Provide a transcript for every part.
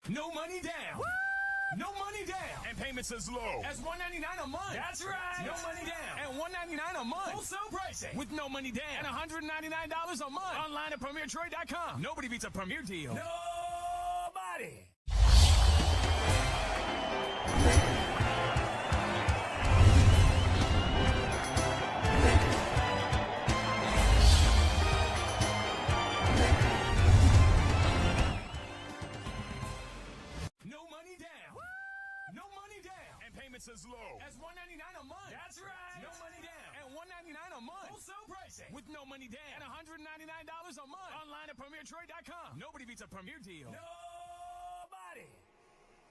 No money down. Woo! No money down. And payments as low as $199 a month. That's right. No money down. And $199 a month. Wholesale pricing. With no money down. And $199 a month. Online at PremierTrade.com. Nobody beats a Premier deal. Nobody. Payments as low as $199 a month. That's right. No money down. And $199 a month. Wholesale pricing. With no money down. And $199 a month. Online at PremierTrade.com. Nobody beats a Premier deal. Nobody.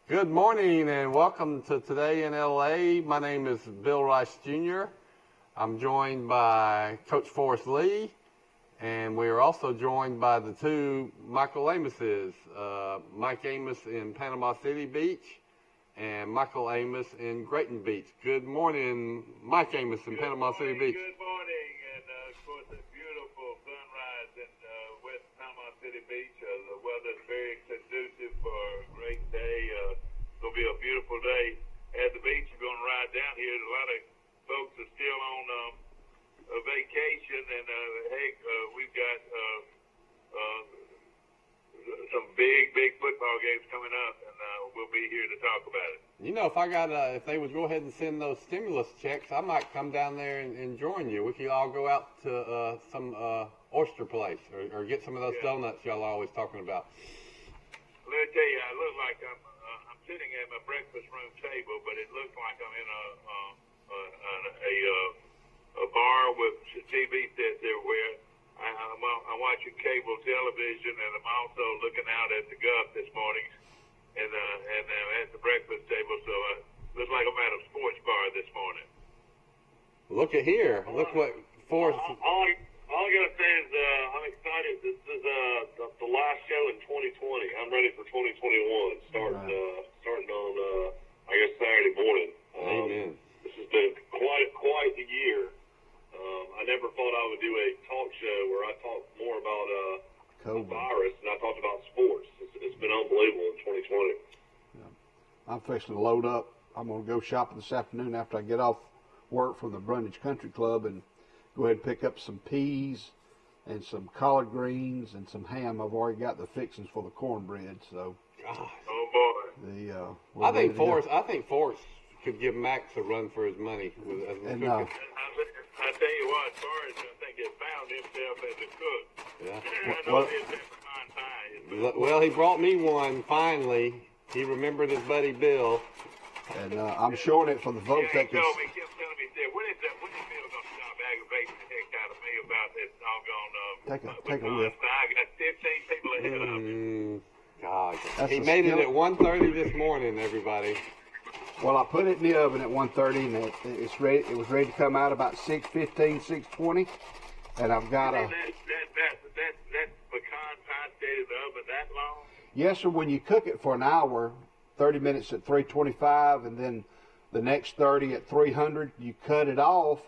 Good morning and welcome to Today in LA. My name is Bill Rice Jr. I'm joined by Coach Forrest Lee. And we are also joined by the two Michael Amoses. Mike Amos in Panama City Beach and Michael Amos in Grayton Beach. Good morning, Mike Amos in Panama City Beach. Good morning, and of course a beautiful sunrise in West Panama City Beach. The weather is very conducive for a great day. It's going to be a beautiful day at the beach. You're going to ride down here. A lot of folks are still on a vacation, and we've got some big football games coming up, and we'll be here to talk about it. You know, if they would go ahead and send those stimulus checks, I might come down there and join you. We could all go out to some oyster place or get some of those donuts y'all are always talking about. Let me tell you, I look like I'm sitting at my breakfast room table, but it looks like I'm in a bar with TV sets everywhere. I'm watching cable television, and I'm also looking out at the Gulf this morning, and at the breakfast table. So it looks like I'm at a sports bar this morning. Look at here. Look what Forrest. All I gotta say is I'm excited. This is the last show in 2020. I'm ready for 2021. Starting on I guess Saturday morning. Amen. This has been quite a year. I never thought I would do a talk show where I talk more about the virus and I talked about sports. It's been unbelievable in 2020. Yeah. I'm fixing to load up. I'm going to go shopping this afternoon after I get off work from the Brundage Country Club and go ahead and pick up some peas and some collard greens and some ham. I've already got the fixings for the cornbread. So, oh boy! I think Forrest could give Max a run for his money as a cook. I tell you what, Forrest, I think he found himself as a cook. Yeah. I know his pecan pie. Well, he brought me one finally. He remembered his buddy Bill. And I'm showing it for the folks that can. He kept telling me, when is Bill going to stop aggravating the heck out of me about this doggone Take a whiff. I got 15 people ahead of me. God. He made it at 1:30 this morning, everybody. Well, I put it in the oven at 1:30, and it's ready. It was ready to come out about 6:15, 6:20, and I've got a. That pecan pie stayed in the oven that long? Yes, sir. When you cook it for an hour, 30 minutes at 325, and then the next 30 at 300, you cut it off,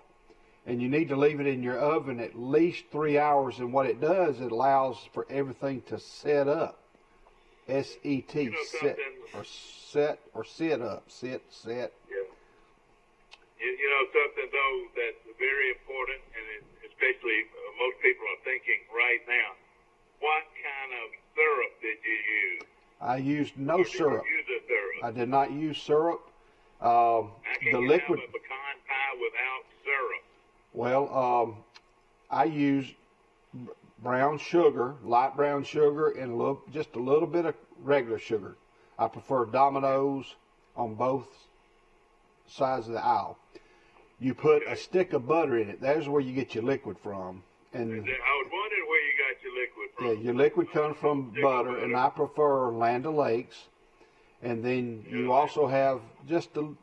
and you need to leave it in your oven at least 3 hours. And what it does, it allows for everything to set up. S-E-T, set or sit up. Sit. Yeah. You know something, though, that's very important, and especially most people are thinking right now, what kind of syrup did you use? I used no syrup. Did you use a syrup? I did not use syrup. How can the you liquid. have a pecan pie without syrup? Well, I used brown sugar, light brown sugar, and just a little bit of regular sugar. I prefer Domino's on both sides of the aisle. You put a stick of butter in it. There's where you get your liquid from. And I was wondering where you got your liquid from. Yeah, your liquid comes from butter, and I prefer Land O'Lakes. And then you also have just 2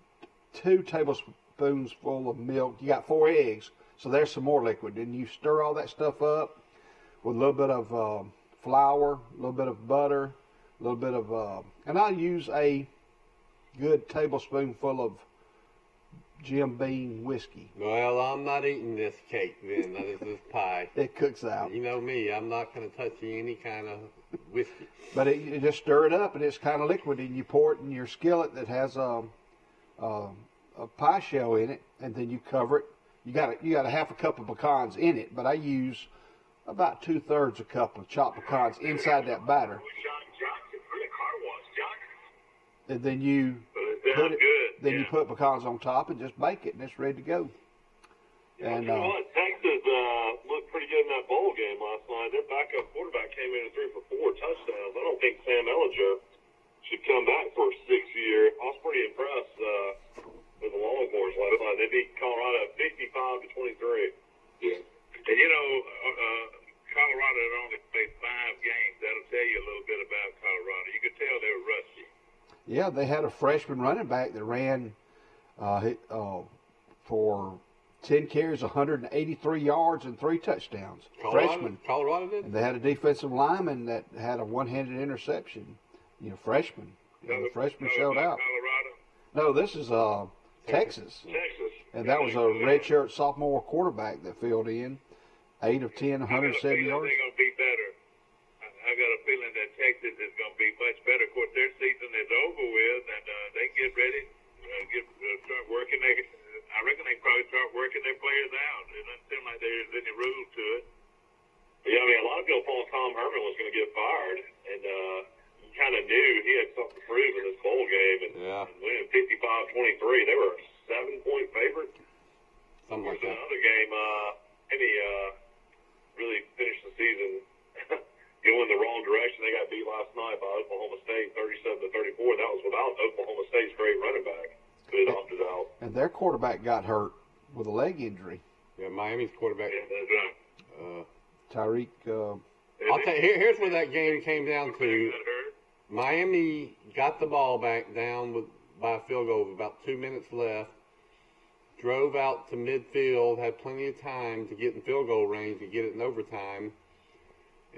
tablespoons full of milk. You got 4 eggs, so there's some more liquid. And you stir all that stuff up with a little bit of flour, a little bit of butter, a little bit of, and I use a good tablespoonful of Jim Beam whiskey. Well, I'm not eating this cake then. That is this pie. It cooks out. You know me. I'm not going to touch any kind of whiskey. But you just stir it up, and it's kind of liquidy, and you pour it in your skillet that has a pie shell in it, and then you cover it. You got a half a cup of pecans in it, but I use about 2/3 a cup of chopped pecans inside that batter. And then you you put pecans on top and just bake it, and it's ready to go. And Texas looked pretty good in that bowl game last night. Their backup quarterback came in and threw for 4 touchdowns. I don't think Sam Ellinger should come back for a 6th year. I was pretty impressed with the Longhorns last night. They beat Colorado 55-23. Yeah. And Colorado had only played 5 games. That'll tell you a little bit about Colorado. You could tell they were rusty. Yeah, they had a freshman running back that ran for 10 carries, 183 yards, and 3 touchdowns. Freshman. Colorado did? And they had a defensive lineman that had a one-handed interception. Freshman. The freshman showed out. Colorado? No, this is Texas. Texas. And that was a redshirt sophomore quarterback that filled in. 8 of 10, 170 yards. They're going to be better. I got a feeling that Texas is going to be much better. Of course, their season is over with, and they get ready, start working. I reckon they probably start working their players out. It doesn't seem like there's any rules to it. Yeah, I mean, a lot of people thought Tom Herman was going to get fired, and he kind of knew he had something to prove in this bowl game, and winning 55-23. They were a 7-point favorite. Something like that. Another game, maybe really finished the season going the wrong direction. They got beat last night by Oklahoma State, 37-34. That was without Oklahoma State's great running back, who had opted out. And their quarterback got hurt with a leg injury. Yeah, Miami's quarterback. Yeah, that's right. Tyreek. I'll tell you, here's where that game came down to. Miami got the ball back down by a field goal with about 2 minutes left. Drove out to midfield, had plenty of time to get in field goal range and get it in overtime.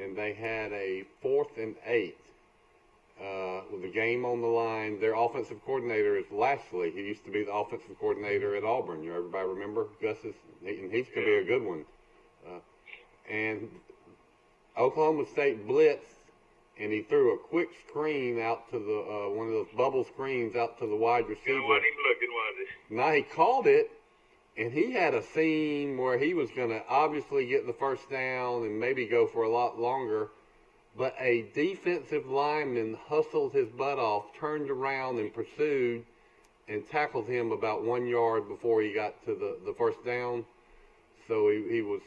And they had a 4th and 8 with the game on the line. Their offensive coordinator is Lashley. He used to be the offensive coordinator at Auburn. Everybody remember Gus? And he's going to be a good one. And Oklahoma State blitzed, and he threw a quick screen out to the one of those bubble screens out to the wide receiver. You wasn't even looking, was it? Now he called it, and he had a seam where he was going to obviously get the first down and maybe go for a lot longer. But a defensive lineman hustled his butt off, turned around and pursued and tackled him about 1 yard before he got to the first down. So he was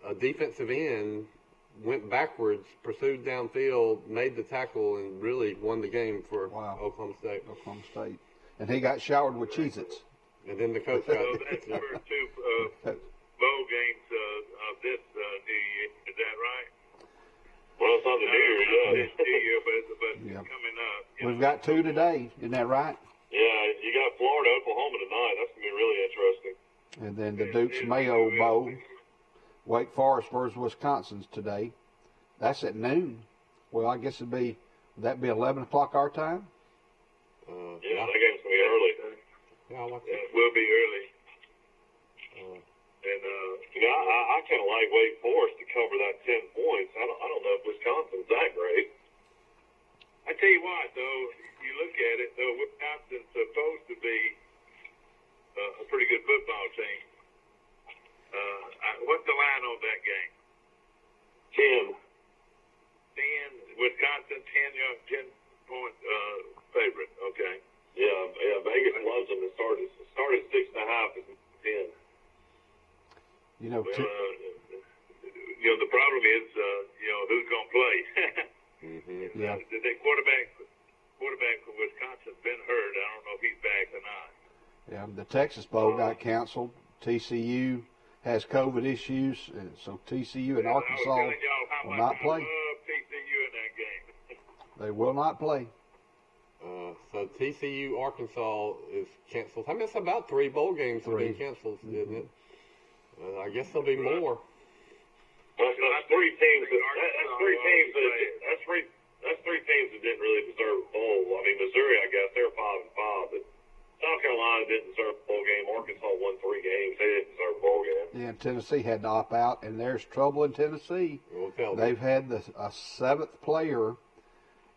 a defensive end, went backwards, pursued downfield, made the tackle, and really won the game for Oklahoma State. Oklahoma State. And he got showered with Cheez-Its. And then the coach got it. That's the first 2 bowl games of this new year. Is that right? Well, it's not the new year, yeah. This new year, but coming up. We've got 2 today. Isn't that right? Yeah, you got Florida, Oklahoma tonight. That's going to be really interesting. And then the Duke's Mayo Bowl. Wake Forest versus Wisconsin's today. That's at noon. Well, I guess would that be 11 o'clock our time? Yeah, that game's going to be early. Yeah, I like that. It will be early. And, I kind of like Wake Forest to cover that 10 points. I don't know if Wisconsin's that great. I tell you what, though, you look at it, though, Wisconsin's supposed to be a pretty good football team. What's the line on that game? 10. Wisconsin, 10-point favorite. Okay. Yeah. Vegas loves them. It started 6.5. It's 10. The problem is, who's going to play? Mm-hmm. Yeah. The quarterback from Wisconsin's been hurt. I don't know if he's back or not. Yeah, the Texas Bowl got canceled. TCU has COVID issues, and so TCU and Arkansas will not play. I love TCU in that game. They will not play. So TCU, Arkansas is canceled. I mean, it's about 3 bowl games have been canceled, isn't it? I guess there'll be more. Well, that's 3 teams. That's 3 teams that didn't really deserve a bowl. I mean, Missouri, I guess they're 5-5, but South Carolina didn't deserve and Tennessee had to opt out, and there's trouble in Tennessee. Well, tell me. They've had a seventh player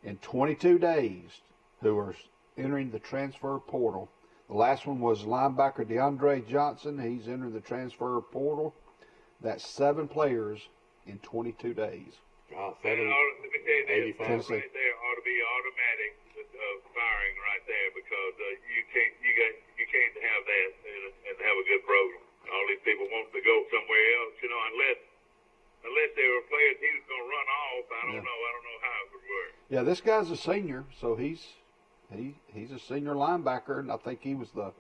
in 22 days who are entering the transfer portal. The last one was linebacker DeAndre Johnson. He's entering the transfer portal. That's 7 players in 22 days. God, Let me tell you this, 85. right there ought to be automatic firing right there because you can't have that and have a good program. All these people want to go somewhere else, unless they were players he was going to run off. I don't know how it would work. Yeah, this guy's a senior, so he's a senior linebacker, and I think he was the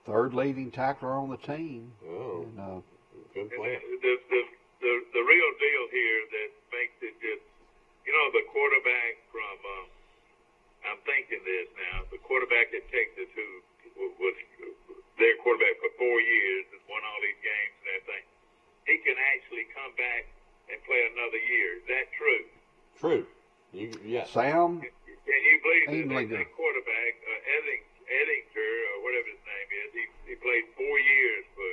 3rd leading tackler on the team. Oh, And, good player. The real deal here that makes it just, the quarterback from, I'm thinking this now, the quarterback at Texas who was their quarterback for 4 years and won all these games and everything, he can actually come back and play another year. Is that true? True. Yes. Sam Can you believe Englander. that quarterback, Ettinger, or whatever his name is, he played 4 years for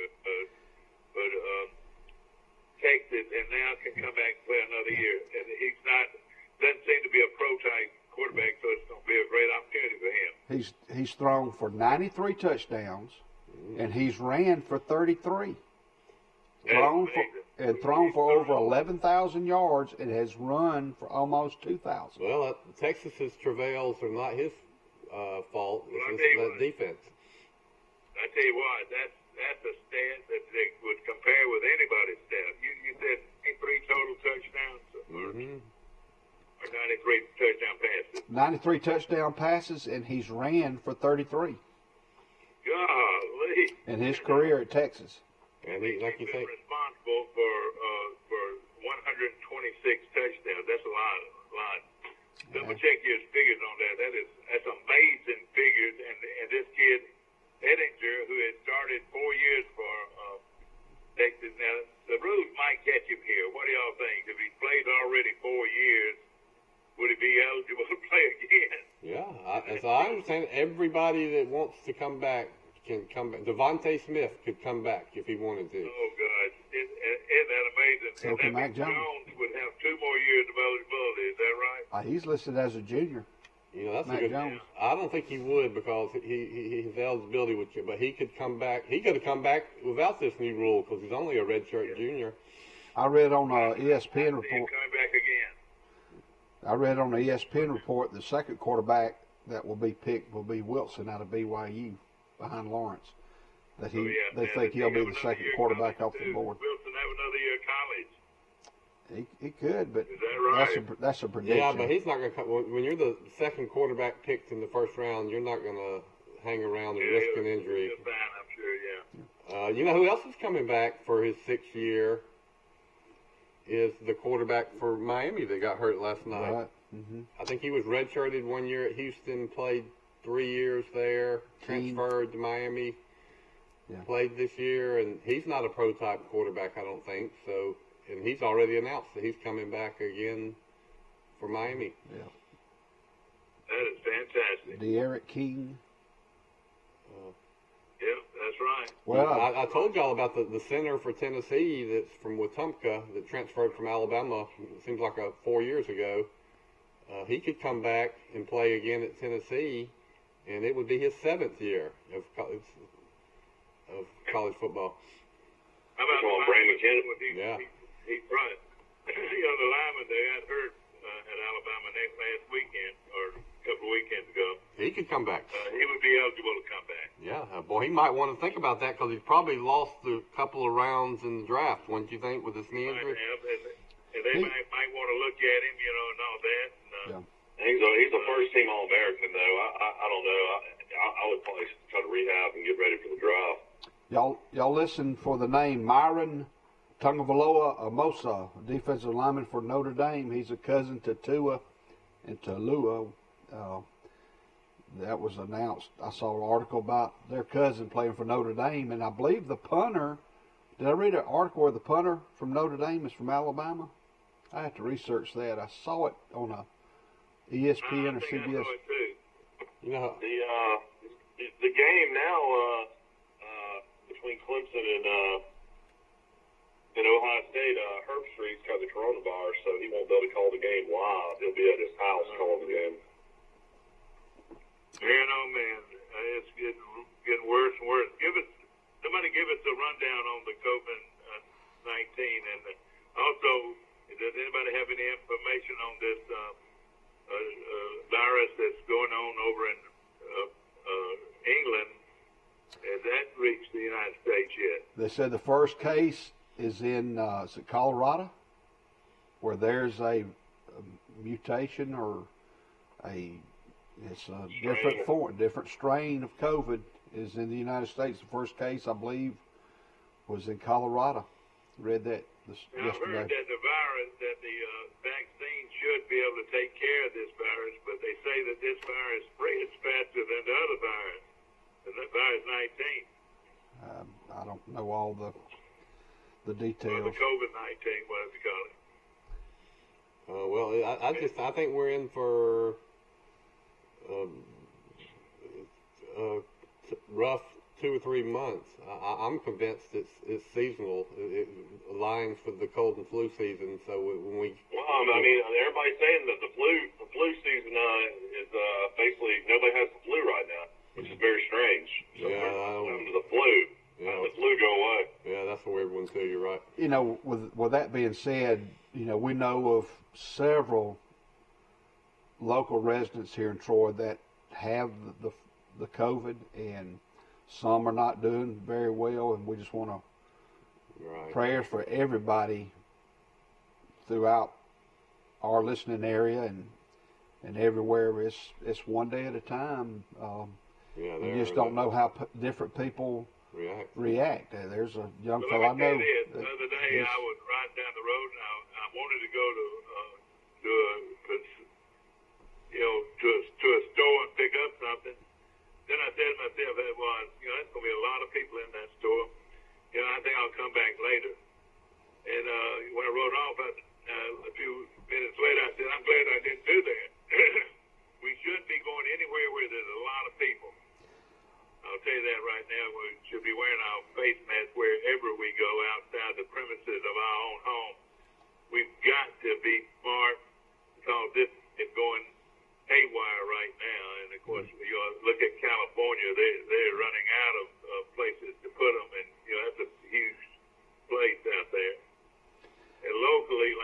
Texas and now can come back and play another year. And doesn't seem to be a pro-type quarterback, so it's going to be a great opportunity for him. He's thrown for 93 touchdowns, and he's ran for 33. Thrown for over 11,000 yards and has run for almost 2,000. Well, Texas's travails are not his fault. Well, It's that defense. I tell you what, that's a stat that they would compare with anybody's stat. You said 93 total touchdowns or 93 touchdown passes. 93 touchdown passes, and he's ran for 33 Golly. in his career at Texas. And like you He's say, been responsible for 126 touchdowns. That's a lot. Double check your figures on that. That's amazing figures. And this kid Ettinger, who had started 4 years for Texas. Now the rules might catch him here. What do y'all think? If he's played already 4 years, would he be eligible to play again? yeah, as I understand, everybody that wants to come back can come back. Devontae Smith could come back if he wanted to. Oh, God. Isn't that amazing? So and can that Mac means Jones. would have 2 more years of eligibility. Is that right? He's listed as a junior. That's Mac a good. Jones. I don't think he would because his eligibility would. But he could come back. He could have come back without this new rule because he's only a redshirt junior. I read on ESPN See him report. coming back again. I read on the ESPN report the second quarterback that will be picked will be Wilson out of BYU behind Lawrence. That they think he'll be the second quarterback off the board. Wilson have another year of college. He could, but Is that right? that's a prediction. Yeah, but he's not going to come. When you're the second quarterback picked in the first round, you're not going to hang around and risk an injury. He'll be fine, I'm sure, yeah. You know who else is coming back for his 6th year is the quarterback for Miami that got hurt last night. Right. Mm-hmm. I think he was redshirted 1 year at Houston, played 3 years there, transferred to Miami, played this year, and he's not a pro-type quarterback, I don't think. So, and he's already announced that he's coming back again for Miami. Yeah. That is fantastic. De'Aaron King. Yeah, that's right. Well, I told y'all about the center for Tennessee that's from Wetumpka that transferred from Alabama. It seems like 4 years ago. He could come back and play again at Tennessee, and it would be his 7th year of college football. How about Brandon Kennedy? Yeah. He's right. The lineman they got hurt at Alabama last weekend or a couple of weekends ago. He could come back. He would be eligible to come back. Yeah, boy, he might want to think about that because he's probably lost a couple of rounds in the draft, wouldn't you think, with his knee injury? And they might want to look at him, and all that. And, He's a first team All-American, though. I don't know. I would probably try to rehab and get ready for the draft. Y'all listen for the name Myron Tungavaloa Amosa, defensive lineman for Notre Dame. He's a cousin to Tua and Talua. That was announced. I saw an article about their cousin playing for Notre Dame, and I believe the punter. Did I read an article where the punter from Notre Dame is from Alabama? I have to research that. I saw it on a ESPN or CBS. You know, the game now between Clemson in Ohio State, Herbstreit's got the coronavirus, so he won't be able to call the game live. He'll be at his house calling the game. Man, oh man, it's getting worse and worse. Somebody give us a rundown on the COVID-19, and also, does anybody have any information on this virus that's going on over in England? Has that reached the United States yet? They said the first case is in is it Colorado, where there's a mutation or it's a different strain of COVID is in the United States. The first case, I believe, was in Colorado. Read that Now, yesterday. I've heard that the virus, that the vaccine should be able to take care of this virus, but they say that this virus spreads faster than the other virus, the virus 19. I don't know all the details. Or the COVID-19, whatever you call it. Well, I think we're in for rough 2 or 3 months. I'm convinced it's seasonal. It aligns with the cold and flu season. So when we I mean, everybody's saying that the flu season is basically nobody has the flu right now, which is very strange. So the flu. The flu go away. Yeah, that's a weird one too. You're right. You know, with that being said, you know, we know of several local residents here in Troy that have the COVID, and some are not doing very well, and we just want to prayers for everybody throughout our listening area and everywhere. It's one day at a time. You just don't know how different people react. There's a young fellow I know. The other day I was riding down the road, and I wanted to go to a store and pick up something. Then I said to myself, there's going to be a lot of people in that store. I think I'll come back later. And when I rode off, a few minutes later, I said, I'm glad I didn't do that. We shouldn't be going anywhere where there's a lot of people. I'll tell you that right now. We should be wearing our face masks wherever we go outside the premises of our own home. We've got to be smart because this is going haywire right now. And of course, you look at California; they're running out of places to put them, and that's a huge place out there. And locally,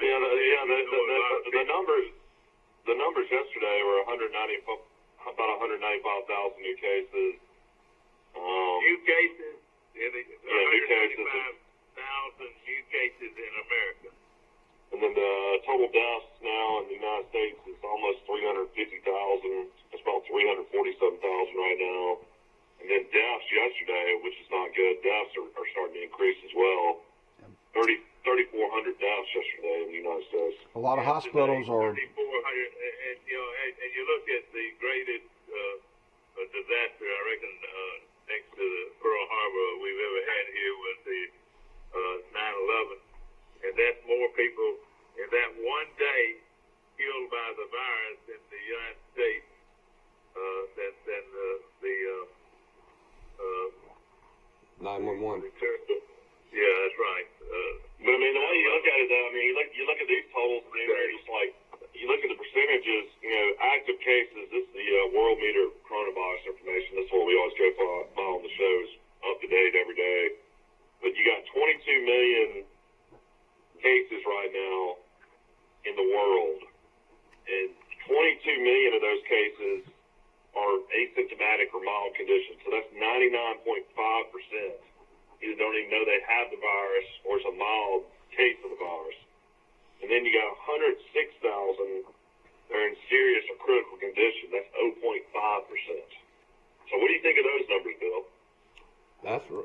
the numbers yesterday were about 195,000 new cases. New cases, new cases. 195,000 new cases in America. And then the total deaths now in the United States is almost 350,000. It's about 347,000 right now. And then deaths yesterday, which is not good, deaths are starting to increase as well. 3,400 deaths yesterday in the United States. A lot of hospitals are. 3,400, and you look at the greatest disaster, I reckon, next to the Pearl Harbor we've ever had here was the 9/11. And that's more people in that one day killed by the virus in the United States than the 911. Yeah, that's right. But I mean, the way you look at it, though, I mean, you look at these totals, I mean, they're just like, you look at the percentages, active cases, this is the world meter coronavirus information. This is what we always go by on the shows, up to date every day. But you got 22 million cases right now in the world, and 22 million of those cases are asymptomatic or mild conditions. So that's 99.5%. Either don't even know they have the virus or it's a mild case of the virus. And then you got 106,000 that are in serious or critical condition. That's 0.5%. So what do you think of those numbers, Bill?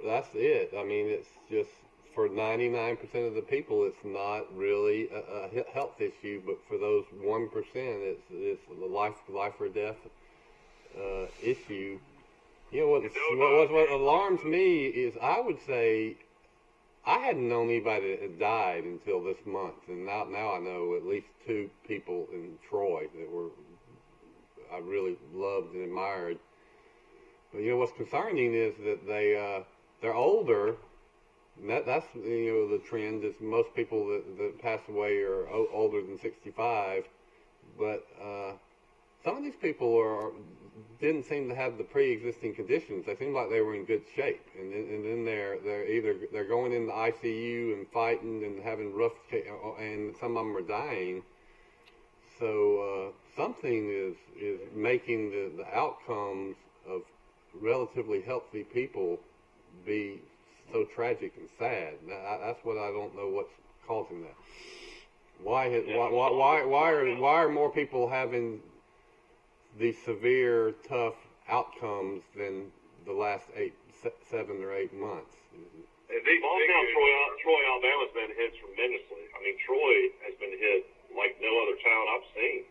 That's it. I mean, it's just for 99% of the people, it's not really a health issue, but for those 1%, it's a life or death issue. What alarms me is I would say I hadn't known anybody that had died until this month, and now I know at least 2 people in Troy that I really loved and admired. But what's concerning is that they're older, And that's the trend is most people that pass away are older than 65, but some of these people didn't seem to have the pre-existing conditions. They seemed like they were in good shape, and then they're going into ICU and fighting and having rough, and some of them are dying. So something is making the outcomes of relatively healthy people be so tragic and sad. That's what I don't know what's causing that. Why are more people having these severe, tough outcomes than the last 7 or 8 months? Small town Troy, Alabama's been hit tremendously. I mean, Troy has been hit like no other town I've seen.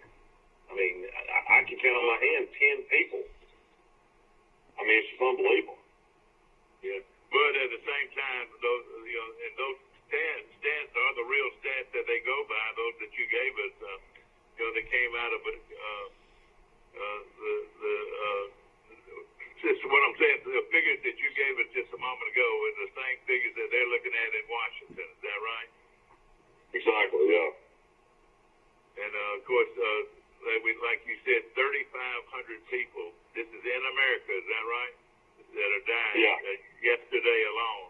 I mean, I can count on my hand 10 people. I mean, it's just unbelievable. Yeah, but at the same time, those those stats are the real stats that they go by. Those that you gave us, they came out of just what I'm saying. The figures that you gave us just a moment ago are the same figures that they're looking at in Washington. Is that right? Exactly. Yeah. And of course, like you said, 3,500 people. This is in America. Is that right? That are dying. Yeah. Yesterday alone.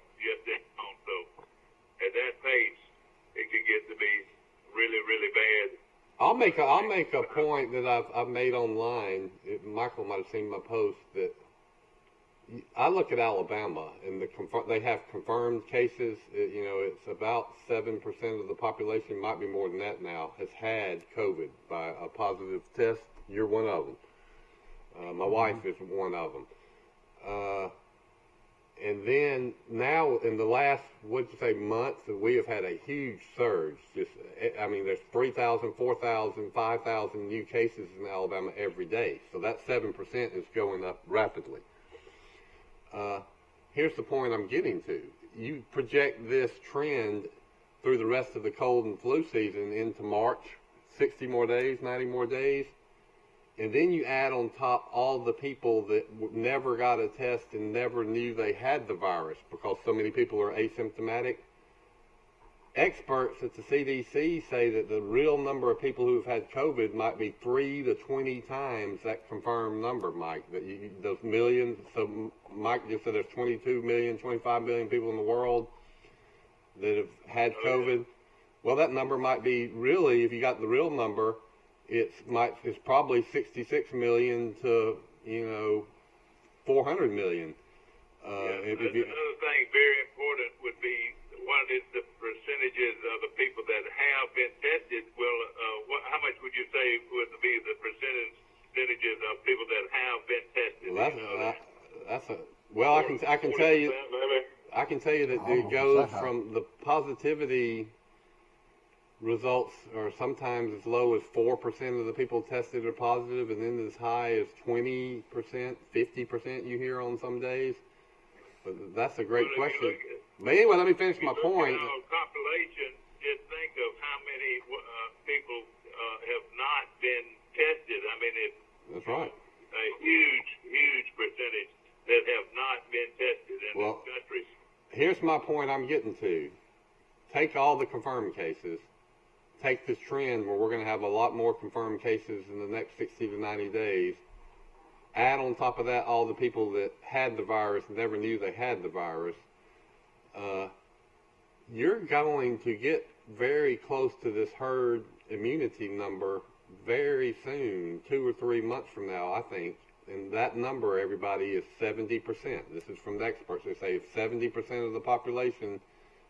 So at that pace, it could get to be really, really bad. I'll make a point that I've made online. Michael might have seen my post that I look at Alabama and they have confirmed cases. It's about 7% of the population, might be more than that now, has had COVID by a positive test. You're one of them. My wife is one of them. And then now in the last, month, we have had a huge surge. There's 3,000, 4,000, 5,000 new cases in Alabama every day. So that 7% is going up rapidly. Here's the point I'm getting to. You project this trend through the rest of the cold and flu season into March, 60 more days, 90 more days. And then you add on top all the people that never got a test and never knew they had the virus because so many people are asymptomatic. Experts at the CDC say that the real number of people who have had COVID might be 3 to 20 times that confirmed number, Mike. Those millions. So Mike just said there's 22 million, 25 million people in the world that have had COVID. Well, that number might be really, if you got the real number, it's probably 66 million to 400 million. Another thing very important would be what is the percentages of the people that have been tested? How much would you say would be the percentages of people that have been tested? I can tell you. I can tell you that it goes from the positivity results are sometimes as low as 4% of the people tested are positive, and then as high as 20%, 50% you hear on some days. But that's a great question. But anyway, let me finish my point. Population, just think of how many people have not been tested. I mean, it's that's right. A huge percentage that have not been tested in this country. Here's my point I'm getting to. Take all the confirmed cases. Take this trend where we're going to have a lot more confirmed cases in the next 60 to 90 days. Add on top of that all the people that had the virus and never knew they had the virus. You're going to get very close to this herd immunity number very soon, 2 or 3 months from now, I think. And that number, everybody, is 70%. This is from the experts. They say if 70% of the population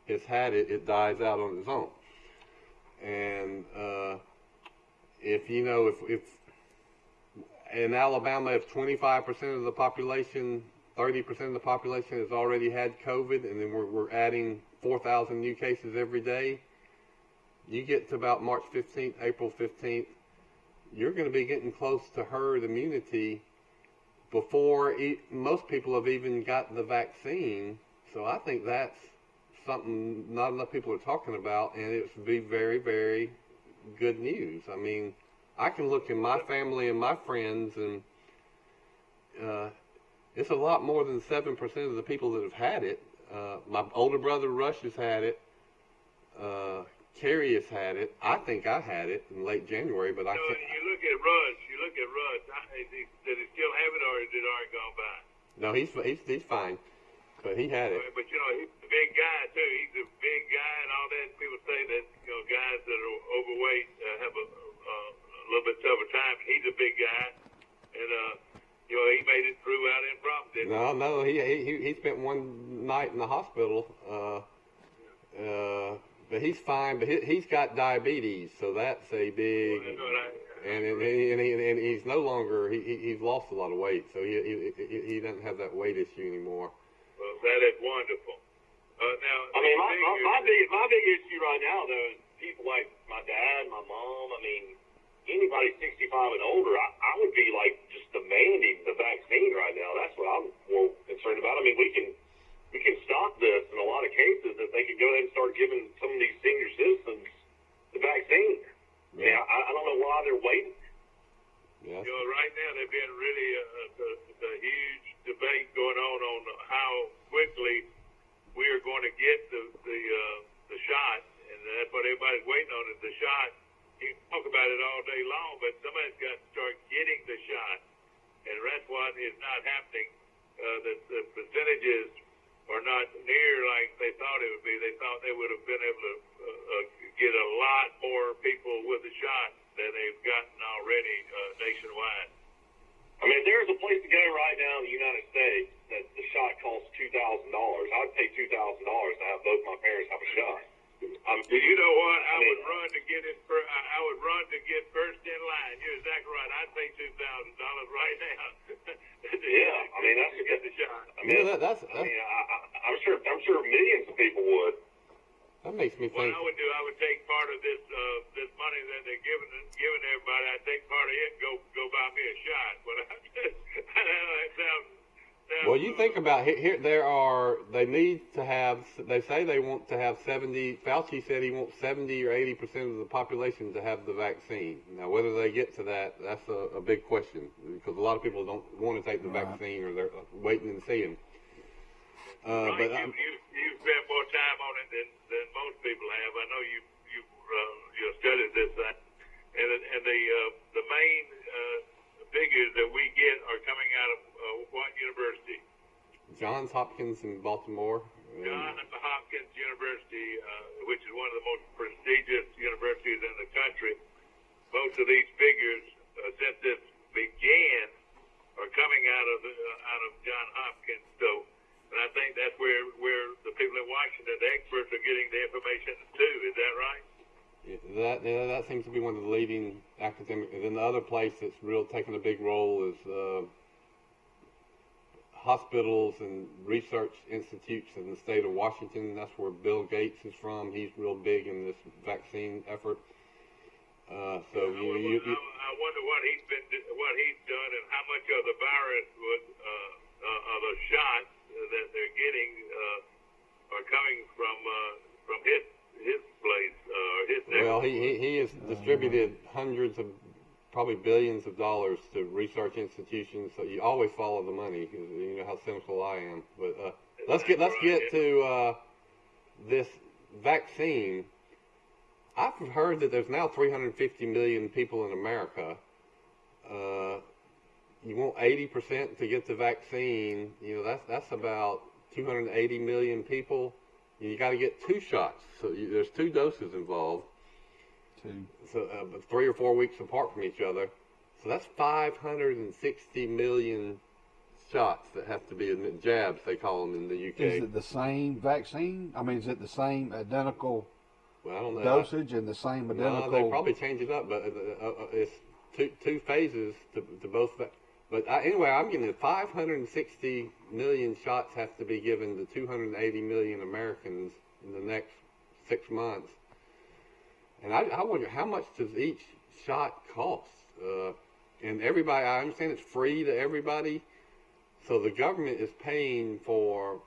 has had it, it dies out on its own. And if in Alabama, if 25% of the population, 30% of the population has already had COVID, and then we're adding 4,000 new cases every day, you get to about March 15th, April 15th, you're going to be getting close to herd immunity before most people have even got the vaccine. So I think that's something not enough people are talking about, and it's be very, very good news. I mean, I can look in my family and my friends, and it's a lot more than 7% of the people that have had it. My older brother Rush has had it. Carrie has had it. I think I had it in late January, but I So can't. you look at Rush. Did he still have it, or is it already gone by? No, he's fine, but he had it. But he's a big guy too. He's a big guy, and all that. People say that guys that are overweight have a little bit tougher time. He's a big guy, and he made it through without any problem. Didn't he? No, he spent one night in the hospital. But he's fine. But he's got diabetes, so that's a big. And he's no longer. He's lost a lot of weight, so he doesn't have that weight issue anymore. Well, that is wonderful. Now, I mean, my big issue right now, though, is people like my dad, my mom. I mean, anybody 65 and older, I would be like just demanding the vaccine right now. That's what I'm more concerned about. I mean, we can stop this in a lot of cases if they could go ahead and start giving some of these senior citizens the vaccine. Yeah. I don't know why they're waiting. Yeah. Right now there's been really a huge debate going on how quickly we are going to get the shot, and that's what everybody's waiting on is the shot. You can talk about it all day long, but somebody's got to start getting the shot, and that's what is not happening. The percentages are not near like they thought it would be. They thought they would have been able to get a lot more people with the shot than they've gotten already nationwide. I mean, if there's a place to go right now in the United States that the shot costs $2,000, I'd pay $2,000 to have both my parents have a shot. You know what? I would run to get it. I would run to get first in line. You're exactly right. I'd pay $2,000 right now. Yeah, I mean that's to get the shot. I mean, I'm sure millions of people would. That makes me What think. I would do, I would take part of this money that they're giving everybody. I'd take part of it and go buy me a shot. But that sounds. Well, you think about here. They need to have. They say they want to have 70. Fauci said he wants 70 or 80% of the population to have the vaccine. Now, whether they get to that, that's a big question because a lot of people don't want to take the vaccine or they're waiting and seeing. Right, But you've spent more time on it than most people have. I know you studied this, and the main figures that we get are coming out of what university? Johns Hopkins in Baltimore. Johns Hopkins University, which is one of the most prestigious universities in the country. Most of these figures, since this began, are coming out of Johns Hopkins. So, and I think that's where the people in Washington, the experts, are getting the information too. Is that right? That seems to be one of the leading academic. And then the other place that's taking a big role is hospitals and research institutes in the state of Washington. That's where Bill Gates is from. He's real big in this vaccine effort. I wonder what he's done, and how much of the virus of the shots that they're getting are coming from his place or his. Well, he has distributed hundreds of, probably billions of dollars to research institutions. So you always follow the money. You know how cynical I am. But let's get to this vaccine. I've heard that there's now 350 million people in America. You want 80% to get the vaccine. You know that's about 280 million people. You got to get 2 shots. So there's 2 doses involved. 2. So 3 or 4 weeks apart from each other. So that's 560 million shots that have to be jabs, they call them in the UK. Is it the same vaccine? I mean, is it the same identical I don't know. dosage and the same identical? No, they probably change it up, but it's two phases to both. But anyway, I'm getting 560 million shots have to be given to 280 million Americans in the next 6 months. And I wonder how much does each shot cost? And everybody, I understand it's free to everybody. So the government is paying for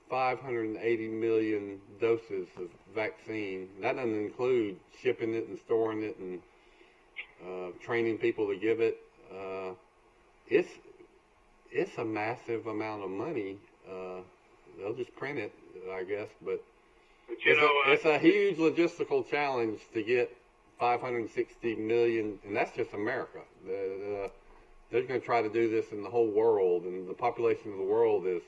580 million doses of vaccine. That doesn't include shipping it and storing it and training people to give it. It's a massive amount of money they'll just print it, I guess. But But it's a huge logistical challenge to get 560 million, and that's just America. They're going to try to do this in the whole world, and the population of the world is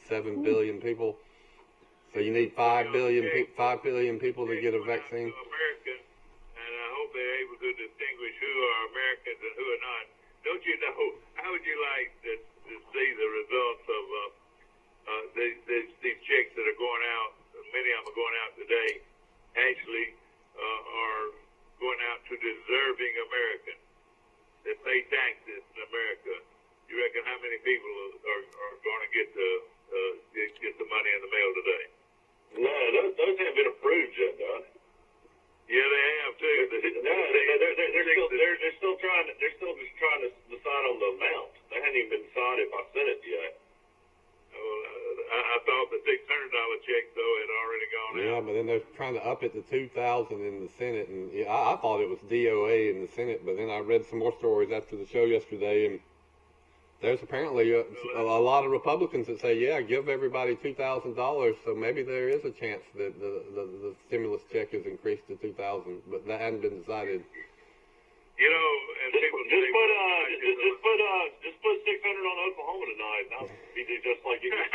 7 billion people. So you need 5 billion people to get a vaccine. American, and I hope they're able to distinguish who are Americans and who are not. Don't you know? How would you like to see the results of these checks that are going out? Many of them are going out today. Actually, are going out to deserving Americans that pay taxes in America. You reckon how many people are going to get the money in the mail today? No, those haven't been approved yet, Don. Yeah, they have too. They're still trying. They're still just trying to decide on the amount. They hadn't even been decided by Senate yet. I thought the $600 check though had already gone out. Yeah, but then they're trying to up it to 2,000 in the Senate, and I thought it was DOA in the Senate, but then I read some more stories after the show yesterday, and there's apparently a lot of Republicans that say, yeah, give everybody $2,000, so maybe there is a chance that the stimulus check is increased to 2,000, but that hadn't been decided. You know, and people Just put 600 on Oklahoma tonight. That'll be just like you can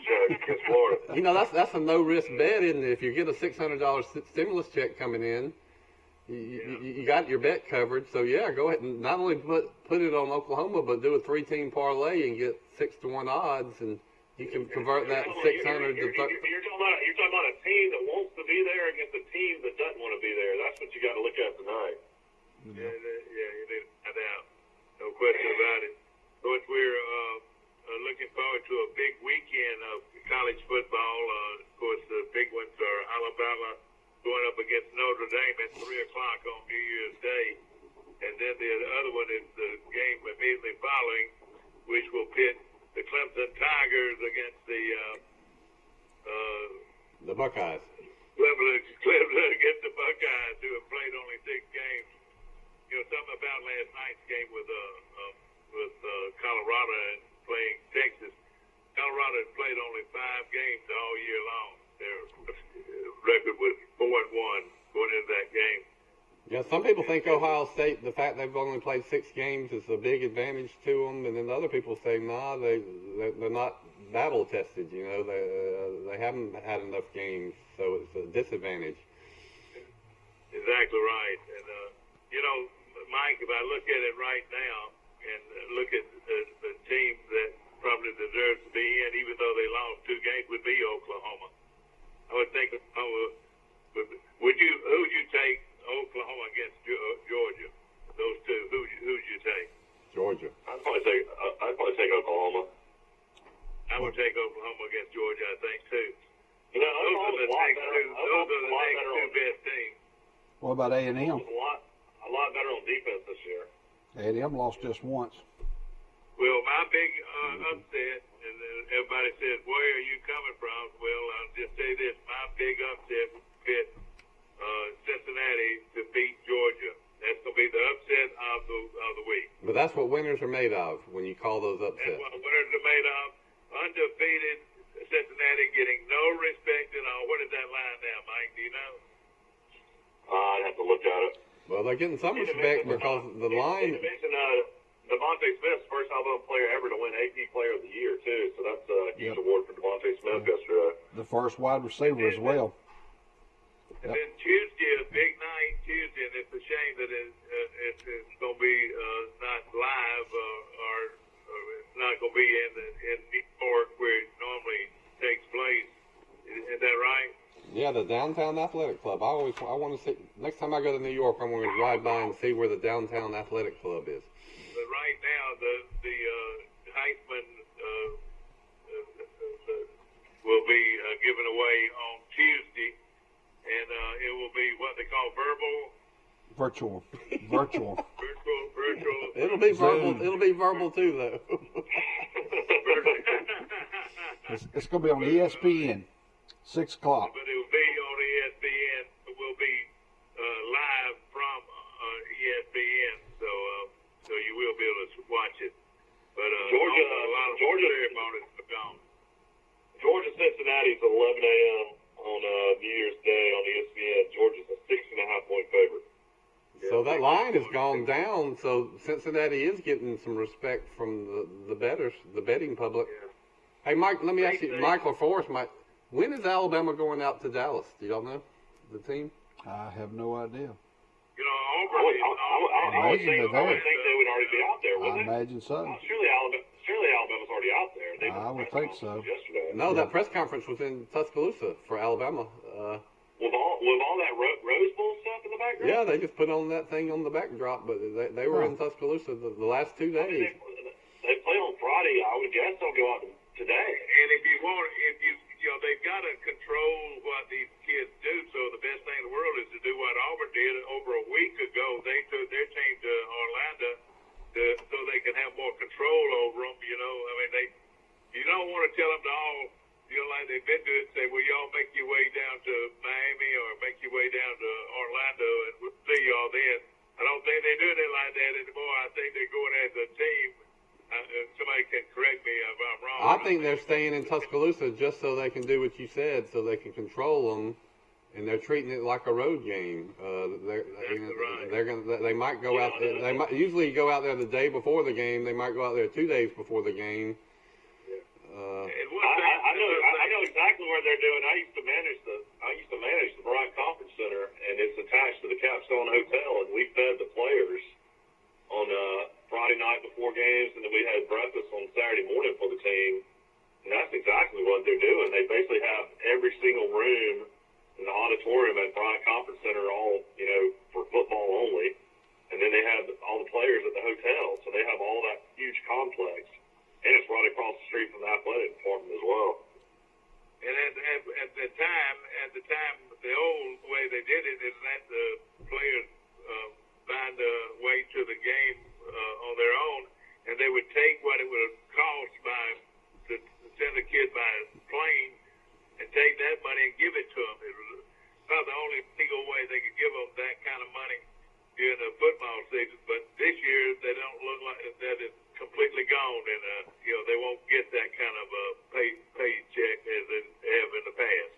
check against Florida. You know, that's a no-risk bet, isn't it? If you get a $600 stimulus check coming in, you got your bet covered. So, yeah, go ahead and not only put it on Oklahoma, but do a 3-team parlay and get 6-to-1 odds, and you can convert that 600 to... You're talking about a team that wants to be there against a team that doesn't want to be there. That's what you got to look at tonight. Yeah, you need to find out. No question about it. But we're looking forward to a big weekend of college football. Of course, the big ones are Alabama going up against Notre Dame at 3 o'clock on New Year's Day. And then the other one is the game immediately following, which will pit the Clemson Tigers against the Buckeyes. Clemson against the Buckeyes, who have played only 6 games. You know, something about last night's game with Colorado and playing Texas. Colorado has played only 5 games all year long. Their record was 4-1 going into that game. Yeah, some people think Ohio State, the fact they've only played 6 games is a big advantage to them, and then other people say, nah, they're not battle tested. You know, they haven't had enough games, so it's a disadvantage. Exactly right. And you know, Mike, if I look at it right now and look at the team that probably deserves to be in, even though they lost 2 games, would be Oklahoma. I would think Oklahoma. Who would you take Oklahoma against Georgia? Those two. Who'd you take? Georgia. I'd probably take Oklahoma. I would take Oklahoma against Georgia, I think, too. You know, Those are the next two best teams. What about A&M? A lot better on defense this year. A&M lost just once. Well, my big upset, and everybody says, where are you coming from? Well, I'll just say this. My big upset fit Cincinnati to beat Georgia. That's going to be the upset of the week. But that's what winners are made of when you call those That's upsets. what winners are made of. Undefeated Cincinnati getting no respect at all. What is that line now, Mike? Do you know? I'd have to look at it. Well, they're getting some respect because the line... You mentioned Devontae Smith's first Alabama player ever to win AP Player of the Year, too. So that's a huge award for Devontae Smith yesterday. The first wide receiver as well. And then Tuesday, a big night Tuesday, and it's a shame that it's going to be not live or it's not going to be in New York where it normally takes place. Is that right? Yeah, the Downtown Athletic Club. I want to see, next time I go to New York, I'm going to ride by and see where the Downtown Athletic Club is. But right now, the Heisman will be given away on Tuesday, and it will be what they call Virtual. virtual. It'll be verbal. It'll be verbal too, though. It's going to be on ESPN, 6 o'clock. But it will be on ESPN. It will be live from ESPN, so you will be able to watch it. But Georgia a lot of ceremonies are gone. Georgia Cincinnati's at 11 a.m. on New Year's Day on ESPN. Georgia's a 6.5-point favorite. So that line has gone down. So Cincinnati is getting some respect from the bettors, the betting public. Hey, Mike, let me ask you, Michael Forrest, Mike, when is Alabama going out to Dallas? Do y'all know the team? I have no idea. You know, Auburn. I would think they would already be out there, I wouldn't they? imagine so. Surely Alabama's already out there. They I would think so. Yesterday. No, that press conference was in Tuscaloosa for Alabama. With all that Rose Bowl stuff in the background? Yeah, they just put on that thing on the backdrop, but they were in Tuscaloosa the last 2 days. They play on Friday. I would guess they'll go out today. And if you they've got to control what these kids do. So the best thing in the world is to do what Auburn did over a week ago. They took their team to Orlando so they can have more control over them. You know, I mean, you don't want to tell them to all, like they've been doing, say, well, y'all make your way down to Miami or make your way down to Orlando and we'll see y'all then. I don't think they're doing it like that anymore. I think they're going as a team. Somebody can correct me if I'm wrong. I think they're staying in Tuscaloosa just so they can do what you said, so they can control them, and they're treating it like a road game. They might go out there. They might usually go out there the day before the game. They might go out there 2 days before the game. I know exactly where they're doing. I used to manage the Bryant Conference Center, and it's attached to the Capstone Hotel, and we fed the players on Friday night before games, and then we had breakfast on Saturday morning for the team. And that's exactly what they're doing. They basically have every single room in the auditorium at Bryant Conference Center all, for football only. And then they have all the players at the hotel. So they have all that huge complex. And it's right across the street from the athletic department as well. And at the time, the old way they did it is let the players find a way to the game on their own, and they would take what it would cost to send the kid by plane and take that money and give it to them. It was about the only legal way they could give them that kind of money during the football season. But this year, they don't look like that is completely gone, and they won't get that kind of paycheck as they have in the past.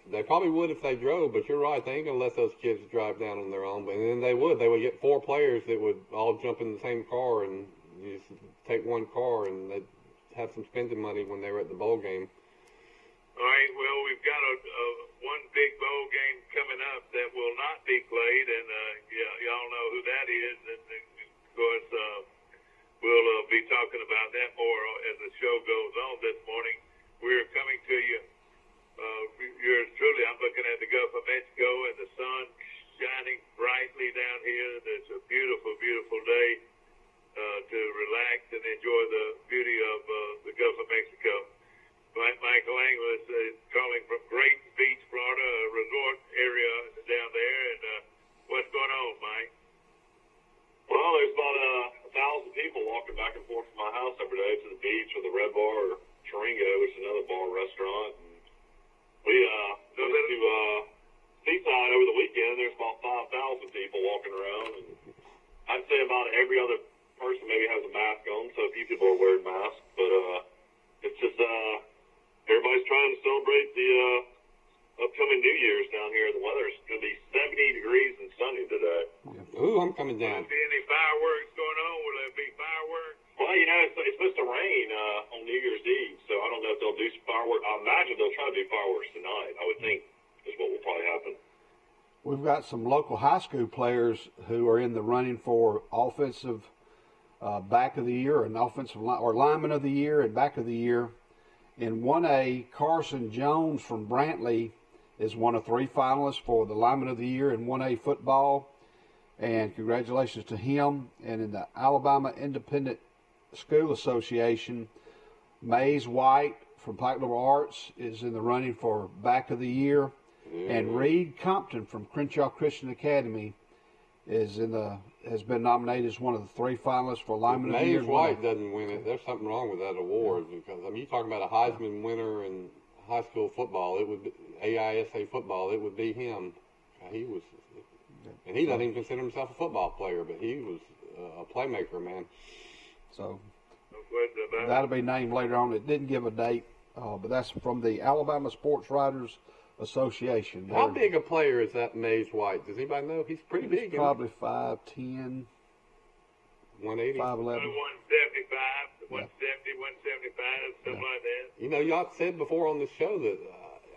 They probably would if they drove, but you're right. They ain't gonna let those kids drive down on their own. But then they would get 4 players that would all jump in the same car and you just take one car, and they'd have some spending money when they were at the bowl game. All right. Well, we've got one big bowl game coming up that will not be played, and y'all know who that is. And of course, we'll be talking about that more as the show goes on this morning. We're coming to you. Yours truly, I'm looking at the Gulf of Mexico and the sun shining brightly down here. It's a beautiful, beautiful day to relax and enjoy the beauty of the Gulf of Mexico. Michael Anglis is calling from Great Beach, Florida, a resort area down there. And what's going on, Mike? Well, there's about 1,000 people walking back and forth from my house every day to the beach or the Red Bar or Chiringo, which is another bar restaurant. We went to Seaside over the weekend. There's about 5,000 people walking around, and I'd say about every other person maybe has a mask on, so a few people are wearing masks. But it's just everybody's trying to celebrate the upcoming New Year's down here. The weather's going to be 70 degrees and sunny today. Ooh, I'm coming down. Will there be any fireworks going on? Will there be fireworks? Well, it's supposed to rain on New Year's Eve, so I don't know if they'll do some fireworks. I imagine they'll try to do fireworks tonight. I would think is what will probably happen. We've got some local high school players who are in the running for offensive back of the year and offensive or lineman of the year and back of the year. In 1A, Carson Jones from Brantley is one of 3 finalists for the lineman of the year in 1A football, and congratulations to him. And in the Alabama Independent School Association, Mays White from Pike Liberal Arts is in the running for back of the year, and Reed Compton from Crenshaw Christian Academy has been nominated as one of the 3 finalists for lineman of the year. Mays White doesn't win it. There's something wrong with that award because you're talking about a Heisman winner in high school football. It would be AISA football. It would be him. He was, and he doesn't even consider himself a football player, but he was a playmaker, man. So that'll be named later on. It didn't give a date but that's from the Alabama Sports Writers Association. How big a player is that Mays White? Does anybody know? He's pretty big. Probably 5'10", 180. 5'11". 175, 170, 175, something like that. You know, y'all said before on the show that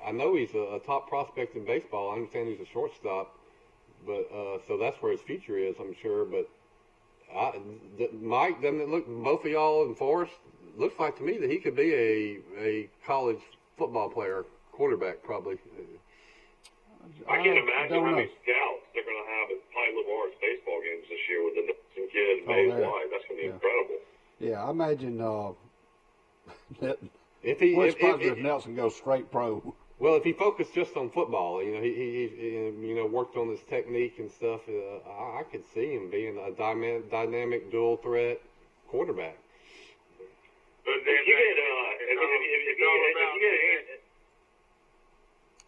I know he's a top prospect in baseball. I understand he's a shortstop, but so that's where his future is, I'm sure. But Mike, doesn't it look, both of y'all and Forrest, looks like to me that he could be a college football player, quarterback probably. I can't imagine how many scouts they're going to have at Pilot Lawrence baseball games this year with the Nelson kid and Mays White. That's going to be incredible. Yeah, I imagine if Nelson goes straight pro. Well, if he focused just on football, you know, he worked on his technique and stuff. I could see him being a dynamic dual threat quarterback. But If you get, go ahead.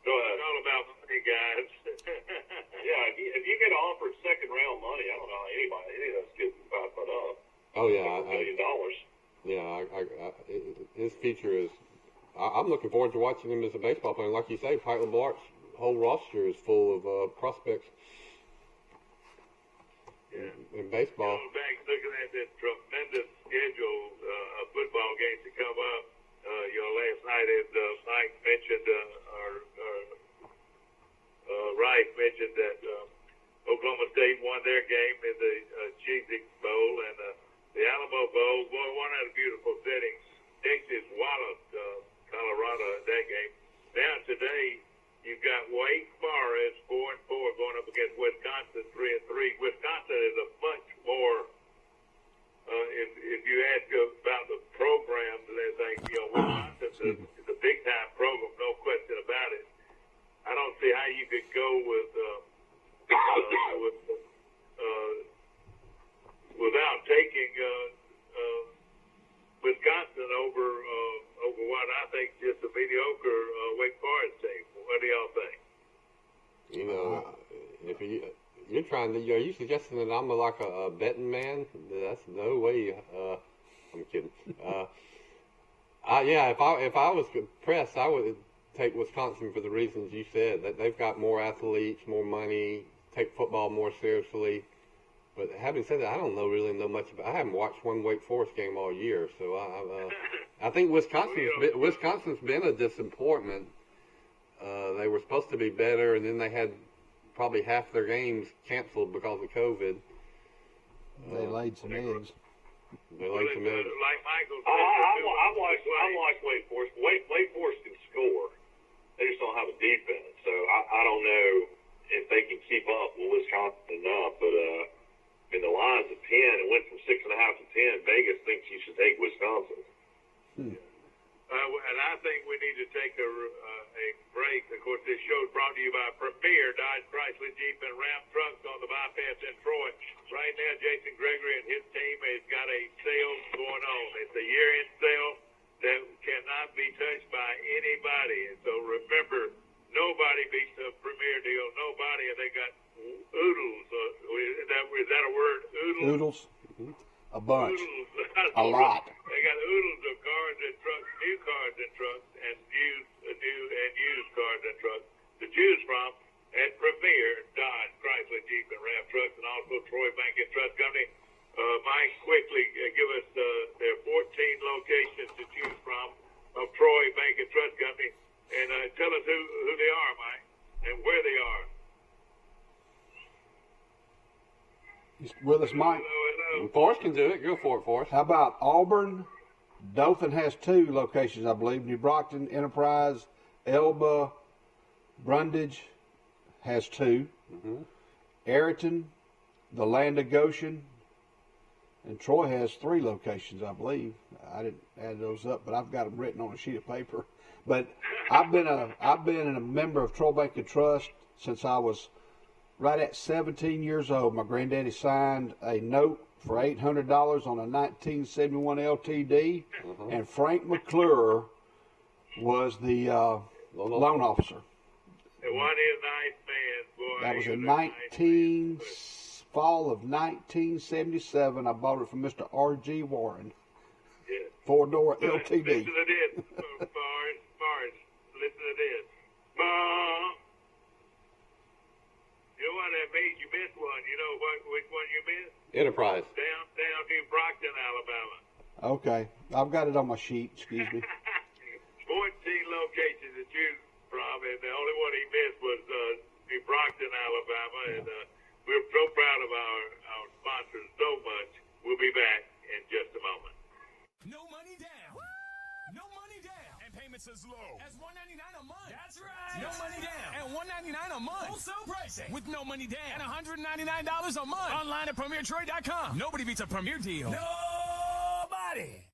It's all about money, guys. Yeah, if you get offered second round money, I don't know how any of those kids can pass that up. Oh yeah, $1 million. His future is. I'm looking forward to watching him as a baseball player. Like you say, Pilot Lark's whole roster is full of prospects in baseball. Back looking at this tremendous schedule of football games to come up. Last night, as Mike mentioned, Rice mentioned that Oklahoma State won their game in the Cheez-It Bowl, and the Alamo Bowl. Boy, one of the beautiful settings. Texas walloped Colorado in that game. Now today, you've got Wake Forest 4-4 going up against Wisconsin 3-3. Wisconsin is a much more. If you ask about the program, they think Wisconsin is a big time program, no question about it. I don't see how you could go without taking Wisconsin over what I think just a mediocre Wake Forest team. What do y'all think? You know, if are you suggesting that I'm like a betting man? That's no way. I'm kidding. If I was pressed, I would take Wisconsin for the reasons you said. That they've got more athletes, more money, take football more seriously. But having said that, I don't really know much about. I haven't watched one Wake Forest game all year, so I think Wisconsin's been a disappointment. They were supposed to be better, and then they had probably half their games canceled because of COVID. They laid some eggs. Like Michael said, I watched Wake Forest. Wake Forest can score. They just don't have a defense. So I don't know if they can keep up with Wisconsin enough. But the line's at 10. It went from 6.5 to 10. Vegas thinks you should take Wisconsin. And I think we need to take a break. Of course, this show is brought to you by Premier Dodge Chrysler Jeep and Ram Trucks on the bypass in Troy. Right now, Jason Gregory and his team has got a sale going on. It's a year-end sale that cannot be touched by anybody. And so remember, nobody beats a Premier deal. Nobody. And they got oodles. Is that a word? Oodles? Oodles? A bunch. Oodles. A lot. They got oodles of cars and trucks, new cars and trucks, and new and used cars and trucks to choose from at Premier Dodge Chrysler Jeep and Ram Trucks, and also Troy Bank and Trust Company. Mike, quickly give us their 14 locations to choose from of Troy Bank and Trust Company, and tell us who they are, Mike, and where they are. You with us, Mike? Hello. Forrest can do it. Go for it, Forrest. How about Auburn? Dothan has 2 locations, I believe. New Brockton, Enterprise, Elba, Brundage has 2. Ayrton, the Land of Goshen, and Troy has 3 locations, I believe. I didn't add those up, but I've got them written on a sheet of paper. But I've been a member of Troy Bank and Trust since I was right at 17 years old. My granddaddy signed a note for $800 on a 1971 LTD, and Frank McClure was the loan officer. And one is a nice man, boy. That was in fall of 1977. I bought it from Mr. R.G. Warren. Yeah. 4-door LTD. Listen to this, Forrest. listen to this. Mom. You know what that means? You missed one. You know which one you missed? Enterprise. Down to Brockton, Alabama. Okay, I've got it on my sheet. Excuse me. 14 locations to choose from, and the only one he missed was New Brockton, Alabama. And we're so proud of our sponsors so much. We'll be back in just a moment. No money down. No money down. And payments as low as $199 a month. That's right. No money down and $199 a month. Wholesale pricing with no money down and $199 a month. Online at PremierTrade.com. Nobody beats a Premier deal. Nobody.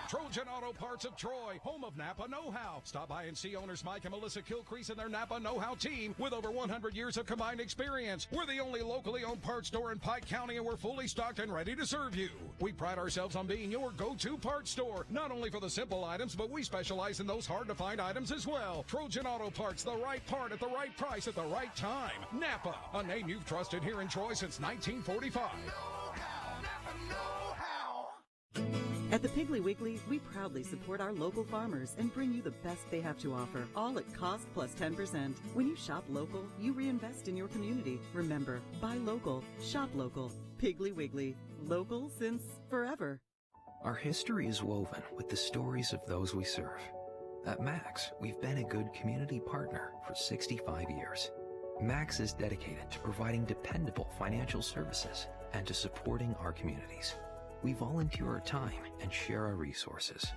Trojan Auto Parts of Troy, home of Napa Know-How. Stop by and see owners Mike and Melissa Kilcrease and their Napa Know-How team with over 100 years of combined experience. We're the only locally owned parts store in Pike County, and we're fully stocked and ready to serve you. We pride ourselves on being your go-to parts store, not only for the simple items, but we specialize in those hard-to-find items as well. Trojan Auto Parts, the right part at the right price at the right time. Napa, a name you've trusted here in Troy since 1945. At the Piggly Wiggly, we proudly support our local farmers and bring you the best they have to offer, all at cost plus 10%. When you shop local, you reinvest in your community. Remember, buy local, shop local. Piggly Wiggly, local since forever. Our history is woven with the stories of those we serve. At Max, we've been a good community partner for 65 years. Max is dedicated to providing dependable financial services and to supporting our communities. We volunteer our time and share our resources.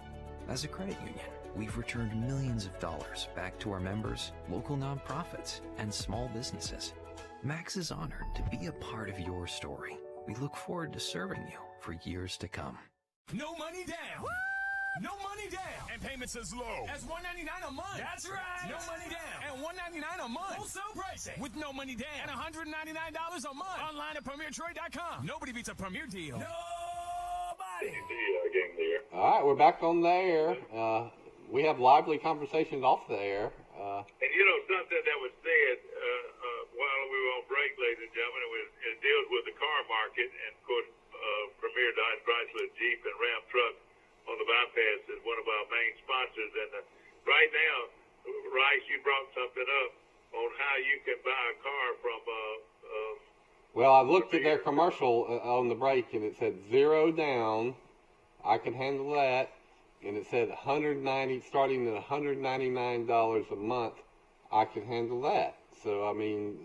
As a credit union, we've returned millions of dollars back to our members, local nonprofits, and small businesses. Max is honored to be a part of your story. We look forward to serving you for years to come. No money down. No money down. And payments as low as $199 a month. That's right. No money down and $199 a month. Wholesale pricing with no money down and $199 a month. Online at PremierTrade.com. Nobody beats a Premier deal. Nobody. Game there. All right, we're back on the air. We have lively conversations off the air. And you know something that was said while we were on break, ladies and gentlemen, it deals with the car market, and of course, Premier Dodge, Chrysler, Jeep, and Ram Truck on the bypass is one of our main sponsors. And right now, Rice, you brought something up on how you can buy a car from. Well, I looked at their commercial on the break, and it said 0 down. I can handle that. And it said starting at $199 a month. I can handle that. So, I mean,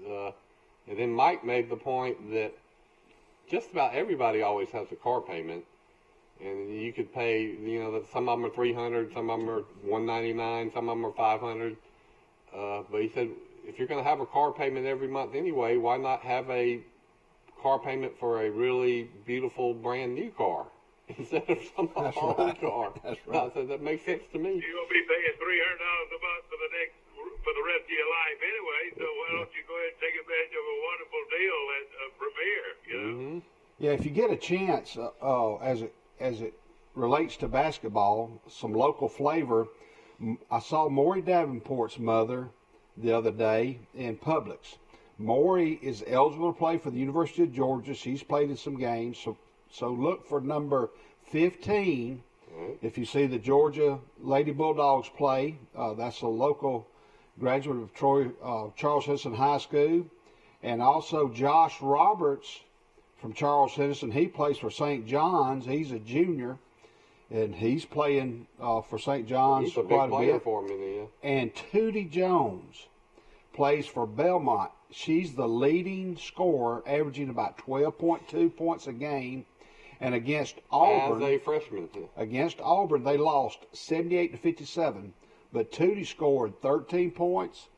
and then Mike made the point that just about everybody always has a car payment. And you could pay, you know, some of them are $300, some of them are $199, some of them are $500. But he said, if you're going to have a car payment every month anyway, why not have a car payment for a really beautiful brand new car instead of some old car? That's right. I said, that makes sense to me. You're going to be paying $300 a month for the rest of your life anyway, so why don't you go ahead and take advantage of a wonderful deal at Premier, you know? Mm-hmm. Yeah, if you get a chance, as it relates to basketball, some local flavor. I saw Maury Davenport's mother the other day in Publix. Maury is eligible to play for the University of Georgia. She's played in some games, so look for number 15. If you see the Georgia Lady Bulldogs play, that's a local graduate of Troy Charles Henderson High School. And also Josh Roberts from Charles Henderson. He plays for St. John's. He's a junior, and he's playing for St. John's He's a quite big player a bit. for me, yeah. And Tootie Jones plays for Belmont. She's the leading scorer, averaging about 12.2 points a game. And against Auburn, as a freshman, against Auburn, they lost 78-57. But Tootie scored 13 points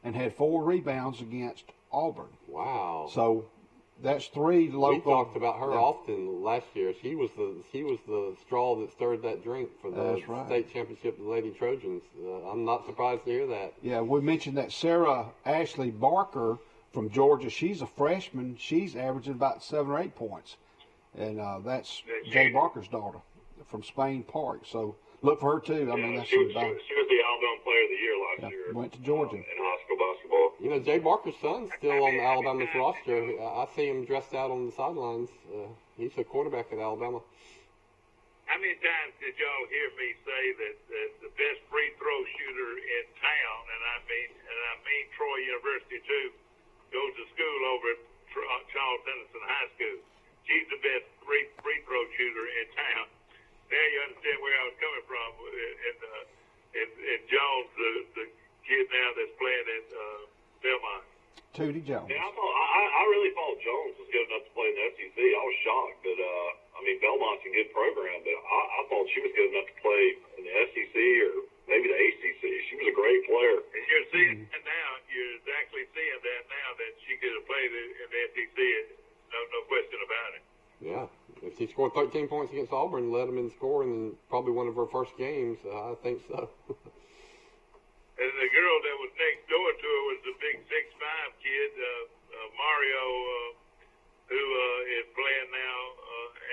and had 4 rebounds against Auburn. Wow. So that's 3 local. We talked about her often last year. She was the straw that stirred that drink for the state championship of the Lady Trojans. I'm not surprised to hear that. Yeah, we mentioned that Sarah Ashley Barker from Georgia. She's a freshman. She's averaging about 7 or 8 points, and that's Jay Barker's daughter from Spain Park. So look for her too. I mean, that's she was the Alabama Player of the Year last year. Went to Georgia in high school basketball. You know, Jay Barker's son's still on Alabama's roster. I see him dressed out on the sidelines. He's a quarterback at Alabama. I how many times did y'all hear me say that the best free throw shooter in town, and I mean Troy University too, goes to school over at Charles Henderson High School. She's the best free throw shooter in town. Now you understand where I was coming from. And Jones, the kid now that's playing at Belmont. Tootie Jones. Yeah, I really thought Jones was good enough to play in the SEC. I was shocked that, Belmont's a good program, but I thought she was good enough to play in the SEC or maybe the ACC. She was a great player. And you're seeing that now. You're actually seeing that now that she could have played in the SEC. No question about it. Yeah. If she scored 13 points against Auburn, led them in scoring in probably one of her first games, I think so. And the girl that was next door to her was the big 6'5" kid, Mario, who is playing now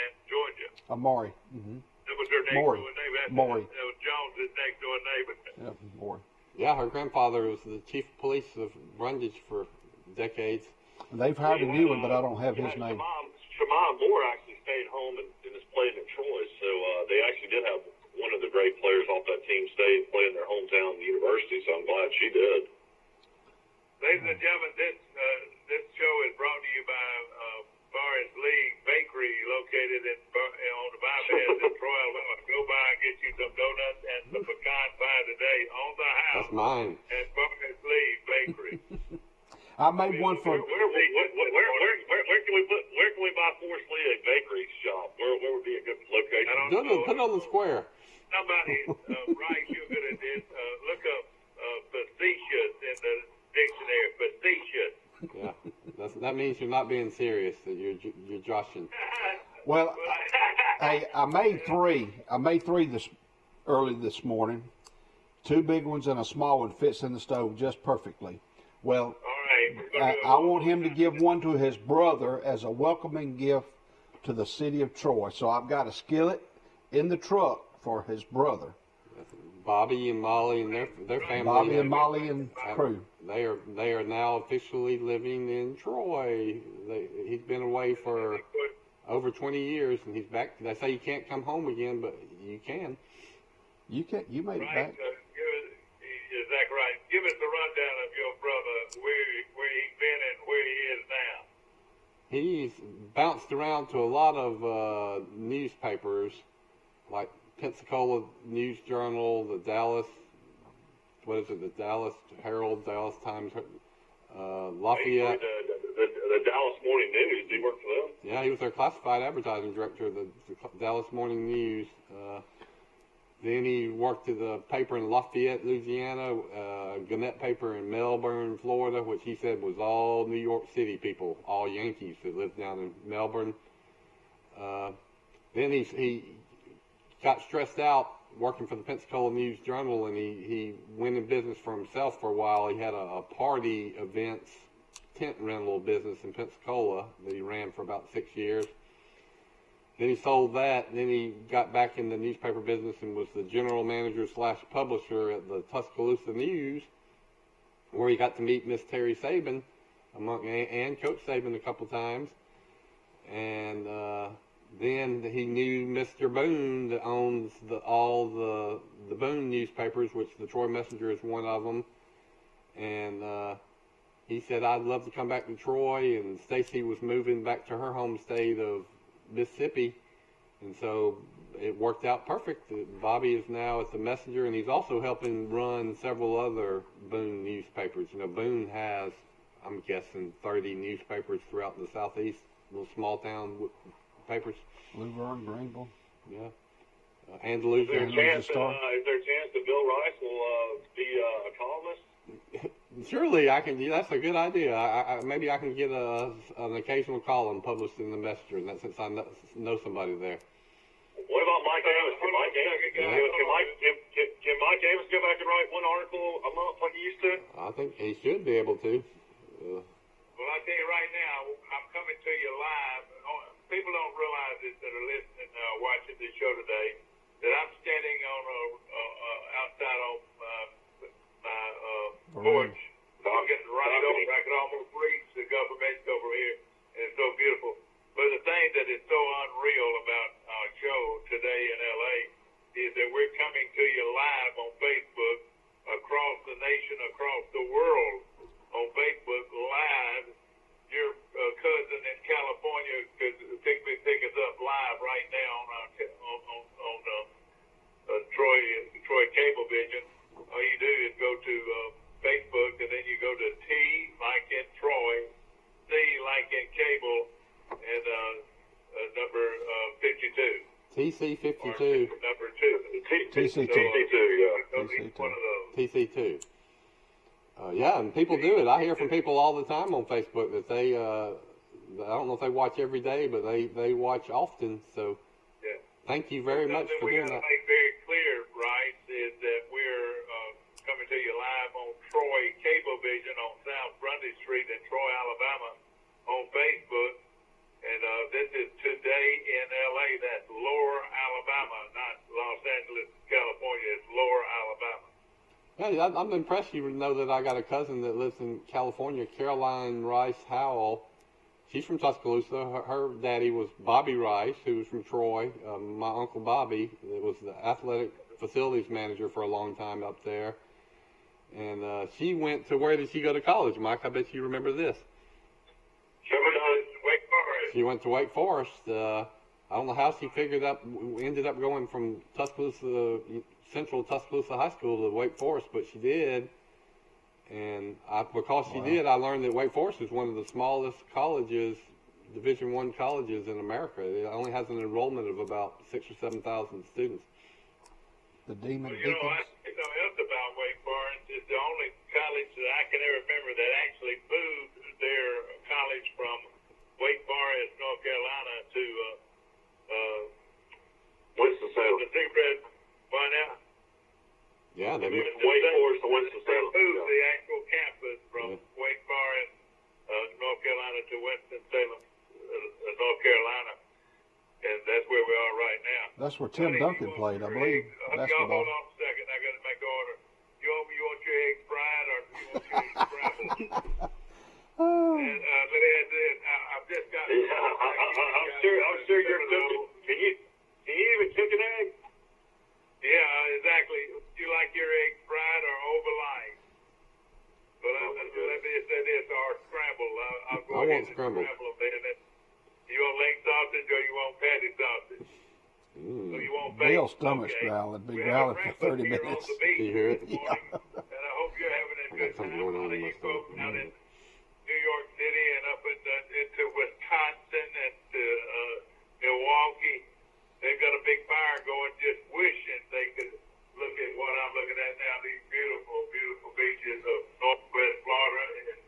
at Georgia. Amari. Mm-hmm. That was her next door neighbor. Maury. That was Jones' next door neighbor. Yeah, Maury. Yeah, her grandfather was the chief of police of Brundage for decades. They've hired a new one, but I don't have his name. Shemai Moore actually stayed home and has played in Troy, so they actually did have one of the great players off that team stay and play in their hometown university, so I'm glad she did. Ladies and gentlemen, this show is brought to you by Forest League Bakery, located on the bypass in Troy, Alabama. Go by and get you some donuts and some pecan pie today on the house. That's mine. At Forest League Bakery. I made one for. Where can we buy Forest League Bakery shop? Where would be a good location? Put it on the square. Somebody, Bryce, you're good at this. Look up facetious in the dictionary. Facetious. Yeah, that means you're not being serious. That you're joshing. Well, hey, I made three. I made three early this morning. 2 big ones and a small one fits in the stove just perfectly. Well, I want him to give one to his brother as a welcoming gift to the city of Troy. So I've got a skillet in the truck for his brother. Bobby and Molly and their family. Bobby and Molly and crew. They are now officially living in Troy. He's been away for over 20 years, and he's back. They say you can't come home again, but you can. You can. You made it back. Exactly right. Give us the rundown of your brother, where he's been and where he is now. He's bounced around to a lot of newspapers, like Pensacola News Journal, the Dallas Herald, Dallas Times, Lafayette. The Dallas Morning News. Did he work for them? Yeah, he was their classified advertising director of the Dallas Morning News. Then he worked at the paper in Lafayette, Louisiana, Gannett paper in Melbourne, Florida, which he said was all New York City people, all Yankees that lived down in Melbourne. Then he got stressed out working for the Pensacola News Journal, and he went in business for himself for a while. He had a party events tent rental business in Pensacola that he ran for about 6 years. Then he sold that, and then he got back in the newspaper business and was the general manager / publisher at the Tuscaloosa News, where he got to meet Miss Terry Saban and Coach Saban a couple times. And then he knew Mr. Boone that owns all the Boone newspapers, which the Troy Messenger is one of them. And he said, I'd love to come back to Troy, and Stacy was moving back to her home state of Mississippi, and so it worked out perfect. Bobby is now at the Messenger, and he's also helping run several other Boone newspapers. You know, Boone has, I'm guessing, 30 newspapers throughout the southeast, little small town papers. Luverne, Greenville. Yeah. Andalusia. Is there a chance that Bill Rice will be a columnist? Surely I can. That's a good idea. Maybe I can get an occasional column published in the Messenger, and since I know somebody there. What about Mike Amos? Can Mike Amos go back and write one article a month like he used to? I think he should be able to. Well, I tell you right now, I'm coming to you live. People don't realize this that are listening, watching this show today, that I'm standing on outside on my porch. I'm getting right over. I can almost reach the Gulf of Mexico over here, and it's so beautiful. But the thing that is so unreal about our show today in to Facebook, and then you go to T like in Troy, C like in Cable, and number 52. TC 52. Number 2. TC2. TC2, yeah. TC2. One of those. TC2. Yeah, and people do it. I hear from people all the time on Facebook that they, I don't know if they watch every day, but they watch often. So Yeah. thank you very much for we doing got to that. make very clear, Rice, is that we're coming to you live on Troy Cablevision on South Grundy Street in Troy, Alabama, on Facebook. And this is Today in L.A. That's Lower Alabama, not Los Angeles, California. It's Lower Alabama. Yeah, I'm impressed you know that I got a cousin that lives in California, Caroline Rice Howell. She's from Tuscaloosa. Her daddy was Bobby Rice, who was from Troy. My Uncle Bobby was the athletic facilities manager for a long time up there. And she went to, where did she go to college, Mike? I bet you remember this. Wake Forest. She went to Wake Forest. I don't know how she ended up going from Tuscaloosa, Central Tuscaloosa High School to Wake Forest, but she did. And because she did, I learned that Wake Forest is one of the smallest colleges, Division I colleges in America. It only has an enrollment of about 6,000 or 7,000 students. The Demon Well, you know, Deacons. something else about Wake Forest is the only college that I can ever remember that actually moved their college from Wake Forest, North Carolina to Winston-Salem. the Secret. Why now? Yeah, they Wake Forest to Winston-Salem. They moved the actual campus from Wake Forest, North Carolina to Winston-Salem, North Carolina. And that's where we are right now. That's where Tim Duncan played, I believe. Y'all Basketball. hold on a second. I got to make order. You want your eggs fried or you want your eggs scrambled? And let me ask this. I've just got. I'm sure you're cooking. Can you even cook an egg? Yeah, exactly. Do you like your eggs fried or over light? Well, let me just say this: or scrambled. I'll go I ahead want and scrambled. scramble them. Then. You want leg sausage or you want patty sausage? So you want bacon? Bill's stomach's Okay. growling. Been We have growling a for breakfast 30 here on minutes. the beach Do you hear it? this morning, and I hope you're having a I got good something time. going on A lot of in my you folks stomach. out in New York City and up into Wisconsin and to Milwaukee, they've got a big fire going, just wishing they could look at what I'm looking at now, these beautiful, beautiful beaches of Northwest Florida and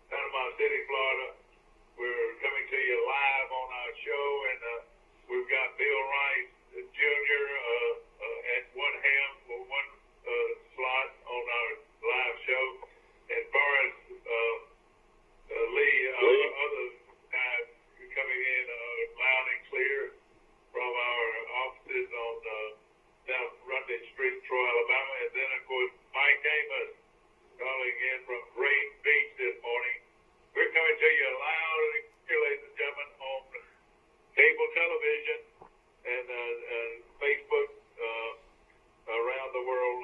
Panama City, Florida. We're coming to you live on our show, and we've got Bill Rice Jr. At one hand for one slot on our live show, and Forrest Lee, our other guys coming in loud and clear from our offices on South Grundy Street, Troy, Alabama, and then of course Mike Amos calling in from Great Beach this morning. We're coming to you loud and clear, ladies and gentlemen, on cable television and Facebook around the world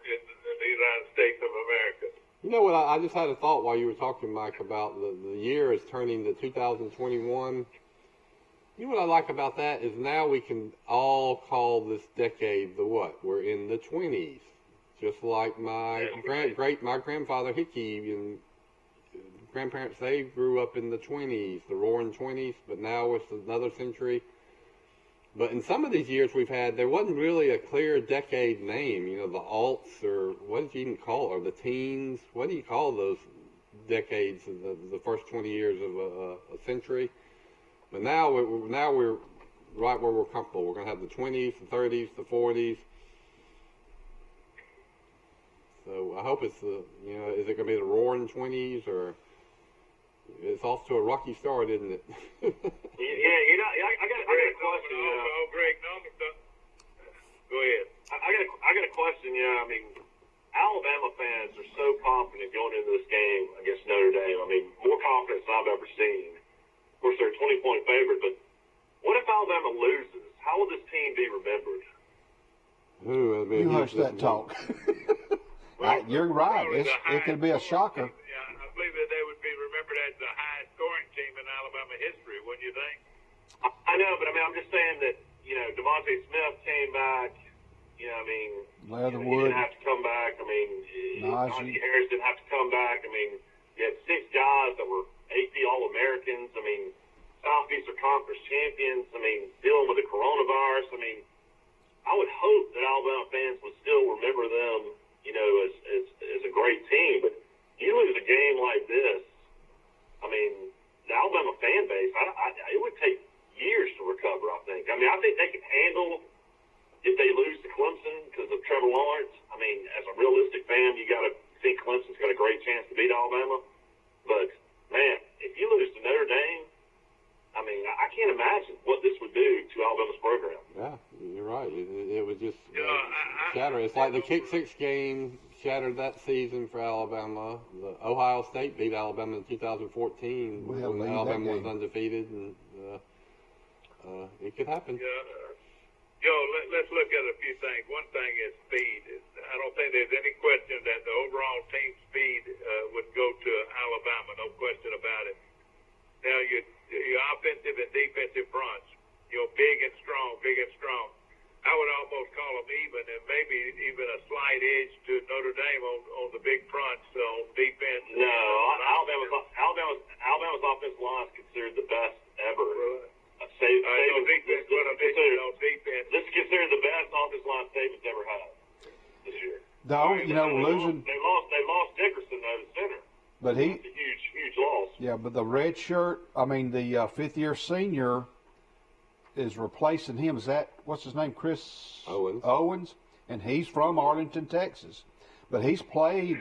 in the United States of America. You know what? I just had a thought while you were talking, Mike, about the year is turning to 2021. You know what I like about that is now we can all call this decade the what? We're in the 20s, just like my grandfather Hickey and grandparents. They grew up in the 20s, the Roaring 20s, but now it's another century. But in some of these years we've had, there wasn't really a clear decade name. You know, the alts, or what did you even call it, or the teens? What do you call those decades, the first 20 years of a century? But now we're right where we're comfortable. We're going to have the 20s, the 30s, the 40s. So I hope it's is it going to be the Roaring 20s, or it's off to a rocky start, isn't it? I got a question. Greg, go ahead. I got a question. I mean, Alabama fans are so confident going into this game against Notre Dame. I mean, more confidence than I've ever seen. Of course, they're a 20-point favorite, but what if Alabama loses? How will this team be remembered? You hush that talk. You're right. It could be a shocker. Yeah, I believe that they would be remembered as the highest scoring team in Alabama history, wouldn't you think? I know, but I mean, I'm just saying that, Devontae Smith came back, You know, I mean, Leatherwood. he didn't have to come back. I mean, Najee Harris didn't have to come back. I mean, you had 6 guys that were AP All-Americans. I mean, Southeastern Conference champions. I mean, dealing with the coronavirus. I mean, I would hope that Alabama fans would still remember them, you know, as a great team. But you lose a game like this, I mean, the Alabama fan base, it would take years to recover, I think. I mean, I think they can handle if they lose to Clemson because of Trevor Lawrence. I mean, as a realistic fan, you got to think Clemson's got a great chance to beat Alabama. But, man, if you lose to Notre Dame, I mean, I can't imagine what this would do to Alabama's program. Yeah, you're right. It would just shatter. It's like the Kick 6 game shattered that season for Alabama. The Ohio State beat Alabama in 2014 when Alabama was undefeated, and it could happen. Let's look at a few things. One thing is speed. I don't think there's any question that the overall team speed would go to Alabama. No question about it. Now your offensive and defensive fronts, big and strong. I would almost call them even, and maybe even a slight edge to Notre Dame on the big fronts on defense. No, Alabama's offensive line is considered the best ever. This is considered the best offensive line Saban's ever had this year. Losing. They lost Dickerson though, the center. But That's a huge loss. Yeah, but the red shirt, the fifth-year senior is replacing him. Is that, what's his name, Chris Owens? And he's from Arlington, Texas. But he's played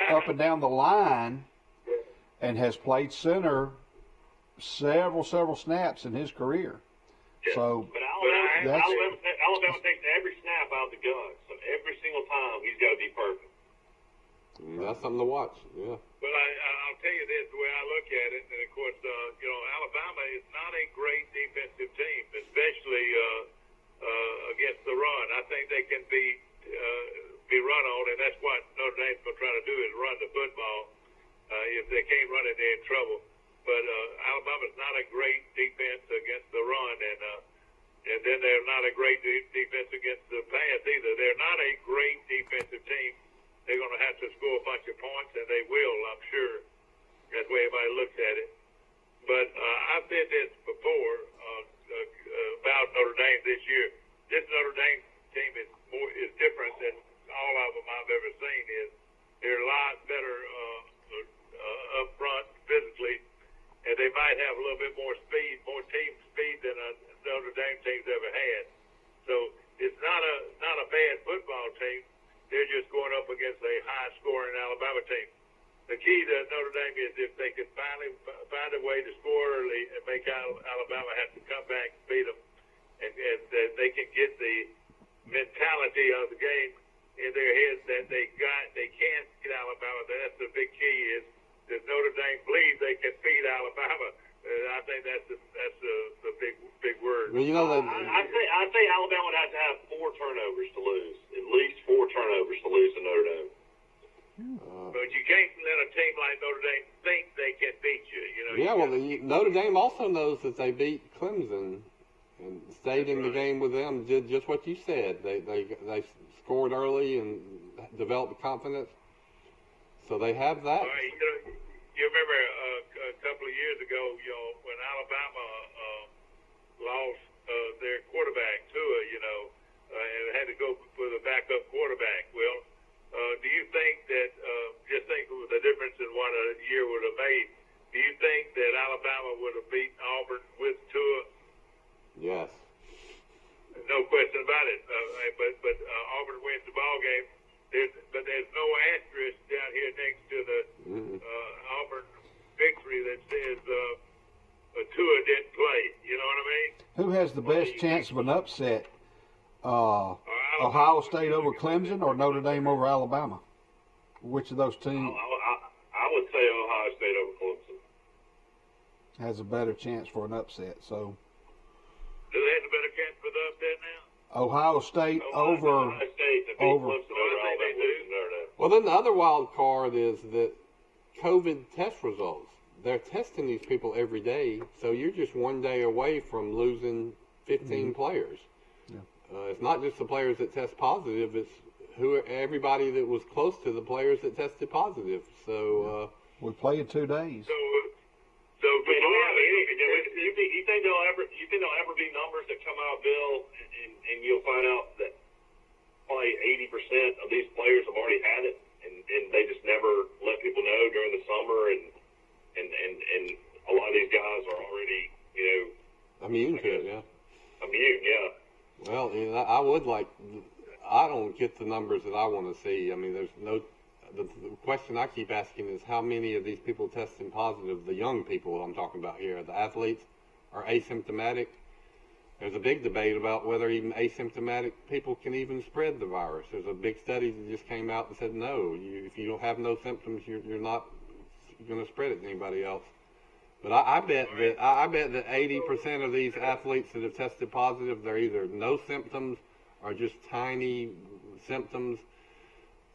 up and down the line and has played center several snaps in his career. Yeah. So, but Alabama takes every snap out of the gun. So every single time he's got to be perfect. That's something to watch, yeah. Well, I'll tell you this, the way I look at it, and of course, Alabama is not a great defensive team, especially against the run. I think they can be run on, and that's what Notre Dame's going to try to do is run the football. If they can't run it, they're in trouble. But Alabama's not a great defense against the run, and then they're not a great defense against the pass either. They're not a great defensive team. They're going to have to score a bunch of points, and they will, I'm sure. That's the way everybody looks at it. But I've said this before about Notre Dame this year. This Notre Dame team is different than all of them I've ever seen. They're a lot better up front physically, and they might have a little bit more speed, more team speed than a Notre Dame team's ever had. So it's not a bad football team. They're just going up against a high-scoring Alabama team. The key to Notre Dame is if they can finally find a way to score early and make Alabama have to come back and beat them, and they can get the mentality of the game in their heads that they can beat Alabama. That's the big key is that Notre Dame believes they can beat Alabama. I think that's the big word. Well, I think Alabama would have to have 4 turnovers to lose, at least 4 turnovers to lose to Notre Dame. But you can't let a team like Notre Dame think they can beat you. Notre Dame also knows that they beat Clemson and stayed in the game with them. Did just what you said. They scored early and developed confidence. So they have that. You remember a couple of years ago, when Alabama lost their quarterback Tua, and had to go with a backup quarterback. Well, do you think that, just think of the difference in what a year would have made, do you think that Alabama would have beaten Auburn with Tua? Yes. No question about it. But Auburn wins the ball game. But there's no asterisk down here next to the Auburn victory that says Tua didn't play. You know what I mean? Who has the best chance of an upset? Ohio State over Clemson or Notre Dame over Alabama? Which of those teams I would say Ohio State over Clemson has a better chance for an upset? So, do they have a better chance for the upset now? Ohio State over Ohio State to beat over. Clemson over Alabama. Well, then the other wild card is that COVID test results. They're testing these people every day, so you're just one day away from losing 15 players. It's not just the players that test positive; it's everybody that was close to the players that tested positive. So we play in 2 days. So do we have you think there'll ever be numbers that come out, Bill, and you'll find out that probably 80% of these players have already had it, and they just never let people know during the summer, and a lot of these guys are already, immune to it, yeah. Immune, yeah. Well, I don't get the numbers that I want to see. I mean, the question I keep asking is how many of these people testing positive, the young people I'm talking about here, the athletes, are asymptomatic. There's a big debate about whether even asymptomatic people can even spread the virus. There's a big study that just came out and said no, if you don't have no symptoms, you're not going to spread it to anybody else. But I bet that 80% of these athletes that have tested positive, they're either no symptoms or just tiny symptoms.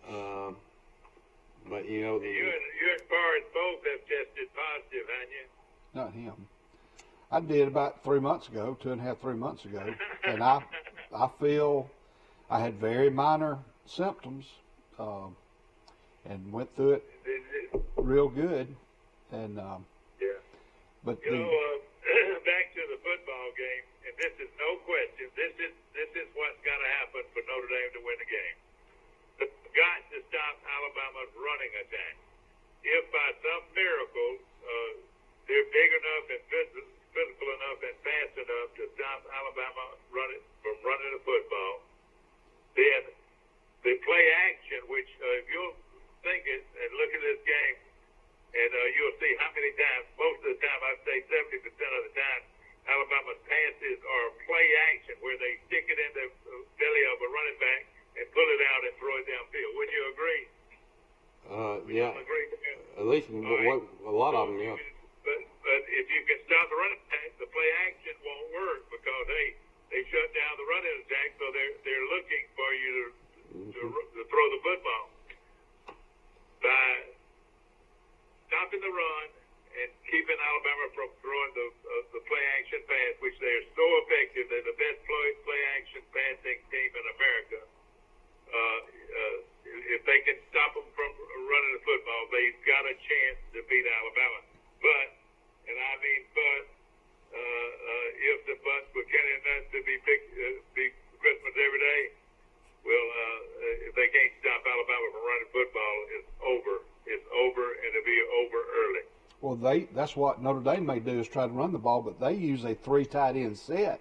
But you and Forrest both have tested positive, haven't you? Not him. I did about 3 months ago, 2.5, 3 months ago, and I feel I had very minor symptoms, and went through it real good, and but back to the football game, and this is no question. This is what's got to happen for Notre Dame to win the game. They've got to stop Alabama's running attack. If by some miracle they're big enough and physical enough and fast enough to stop Alabama from running the football, then the play action, which if you'll think it and look at this game, and you'll see how many times, most of the time, I'd say 70% of the time, Alabama's passes are play action where they stick it in the belly of a running back and pull it out and throw it downfield. Would you agree? Yeah. Agree? At least a lot of them, yeah. But if you can stop the running attack, the play action won't work because they shut down the running attack, so they're looking for you to throw the football. By stopping the run and keeping Alabama from throwing the play action pass, which they are so effective, they're the best play action passing team in America. If they can stop them from running the football, they've got a chance to beat Alabama. But if the buts were Kenny Nuts to be Christmas every day, well, if they can't stop Alabama from running football, it's over. It's over, and it'll be over early. Well, that's what Notre Dame may do is try to run the ball, but they use a 3 tight end set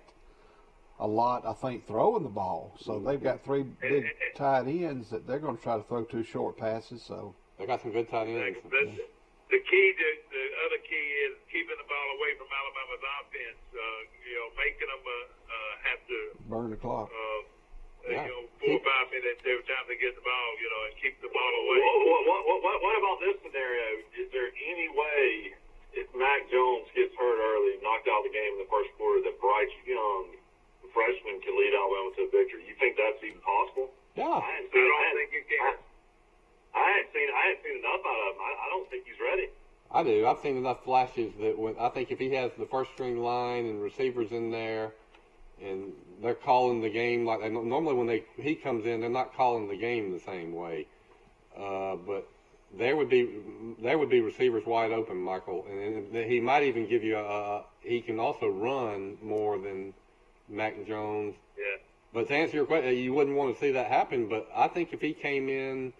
a lot, I think, throwing the ball. So they've got 3 big tight ends that they're going to try to throw 2 short passes. So they got some good tight ends. The other key is keeping the ball away from Alabama's offense. Making them have to burn the clock. 4 or 5 minutes every time they get the ball, and keep the ball away. What about this scenario? Is there any way, if Mac Jones gets hurt early, knocked out of the game in the first quarter, that Bryce Young, the freshman, can lead Alabama to a victory? You think that's even possible? Yeah. I don't think you can. I hadn't seen enough out of him. I don't think he's ready. I do. I've seen enough flashes that I think if he has the first string line and receivers in there, and they're calling the game like normally when he comes in, they're not calling the game the same way. But there would be receivers wide open, Michael, and he might even give you he can also run more than Mac Jones. Yeah. But to answer your question, you wouldn't want to see that happen. But I think if he came in,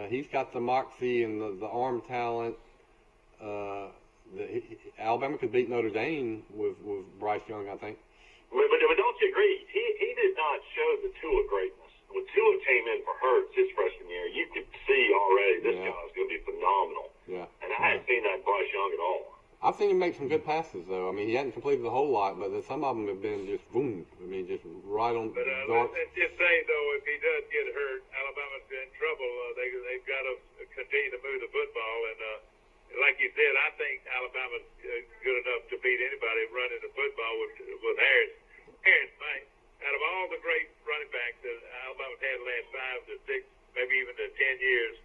he's got the moxie and the arm talent. Alabama could beat Notre Dame with Bryce Young, I think. But don't you agree? He did not show the Tua greatness. When Tua came in for Hurts his freshman year, you could see already this guy's going to be phenomenal. Yeah. And I hadn't seen that in Bryce Young at all. I've seen him make some good passes, though. I mean, he hadn't completed a whole lot, but some of them have been just boom. I mean, just right on. But let's just say, though, if he does get hurt, Alabama's in trouble. They've got to continue to move the football. And like you said, I think Alabama's good enough to beat anybody running the football with Harris. Harris, man, out of all the great running backs that Alabama's had the last 5 to 6, maybe even to 10 years,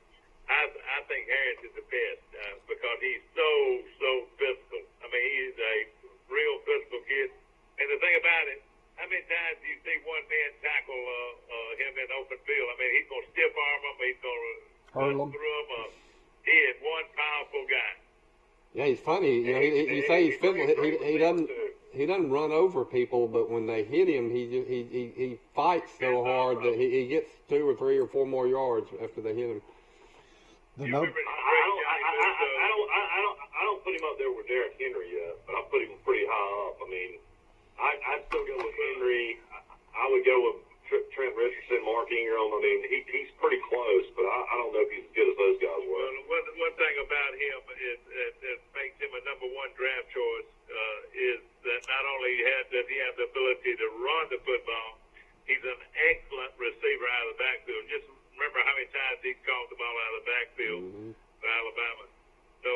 I think Harris is the best because he's so physical. I mean, he's a real physical kid. And the thing about it, how many times do you see one man tackle him in open field. I mean, he's going to stiff arm him. He's going to Hurl him. through him. He is one powerful guy. Yeah, he's funny. You know, you say he's physical. He doesn't run over people, but when they hit him, he fights so hard that he gets 2 or 3 or 4 more yards after they hit him. I don't put him up there with Derrick Henry yet, but I put him pretty high up. I mean, I'd still go with Henry. I would go with Trent Richardson, Mark Ingram. I mean, he's pretty close, but I don't know if he's as good as those guys were. Well, one thing about him is that makes him a number 1 draft choice is that not only does he have the ability to run the football, he's an excellent receiver out of the backfield. Just remember how many times he's caught the ball out of the backfield for Alabama. So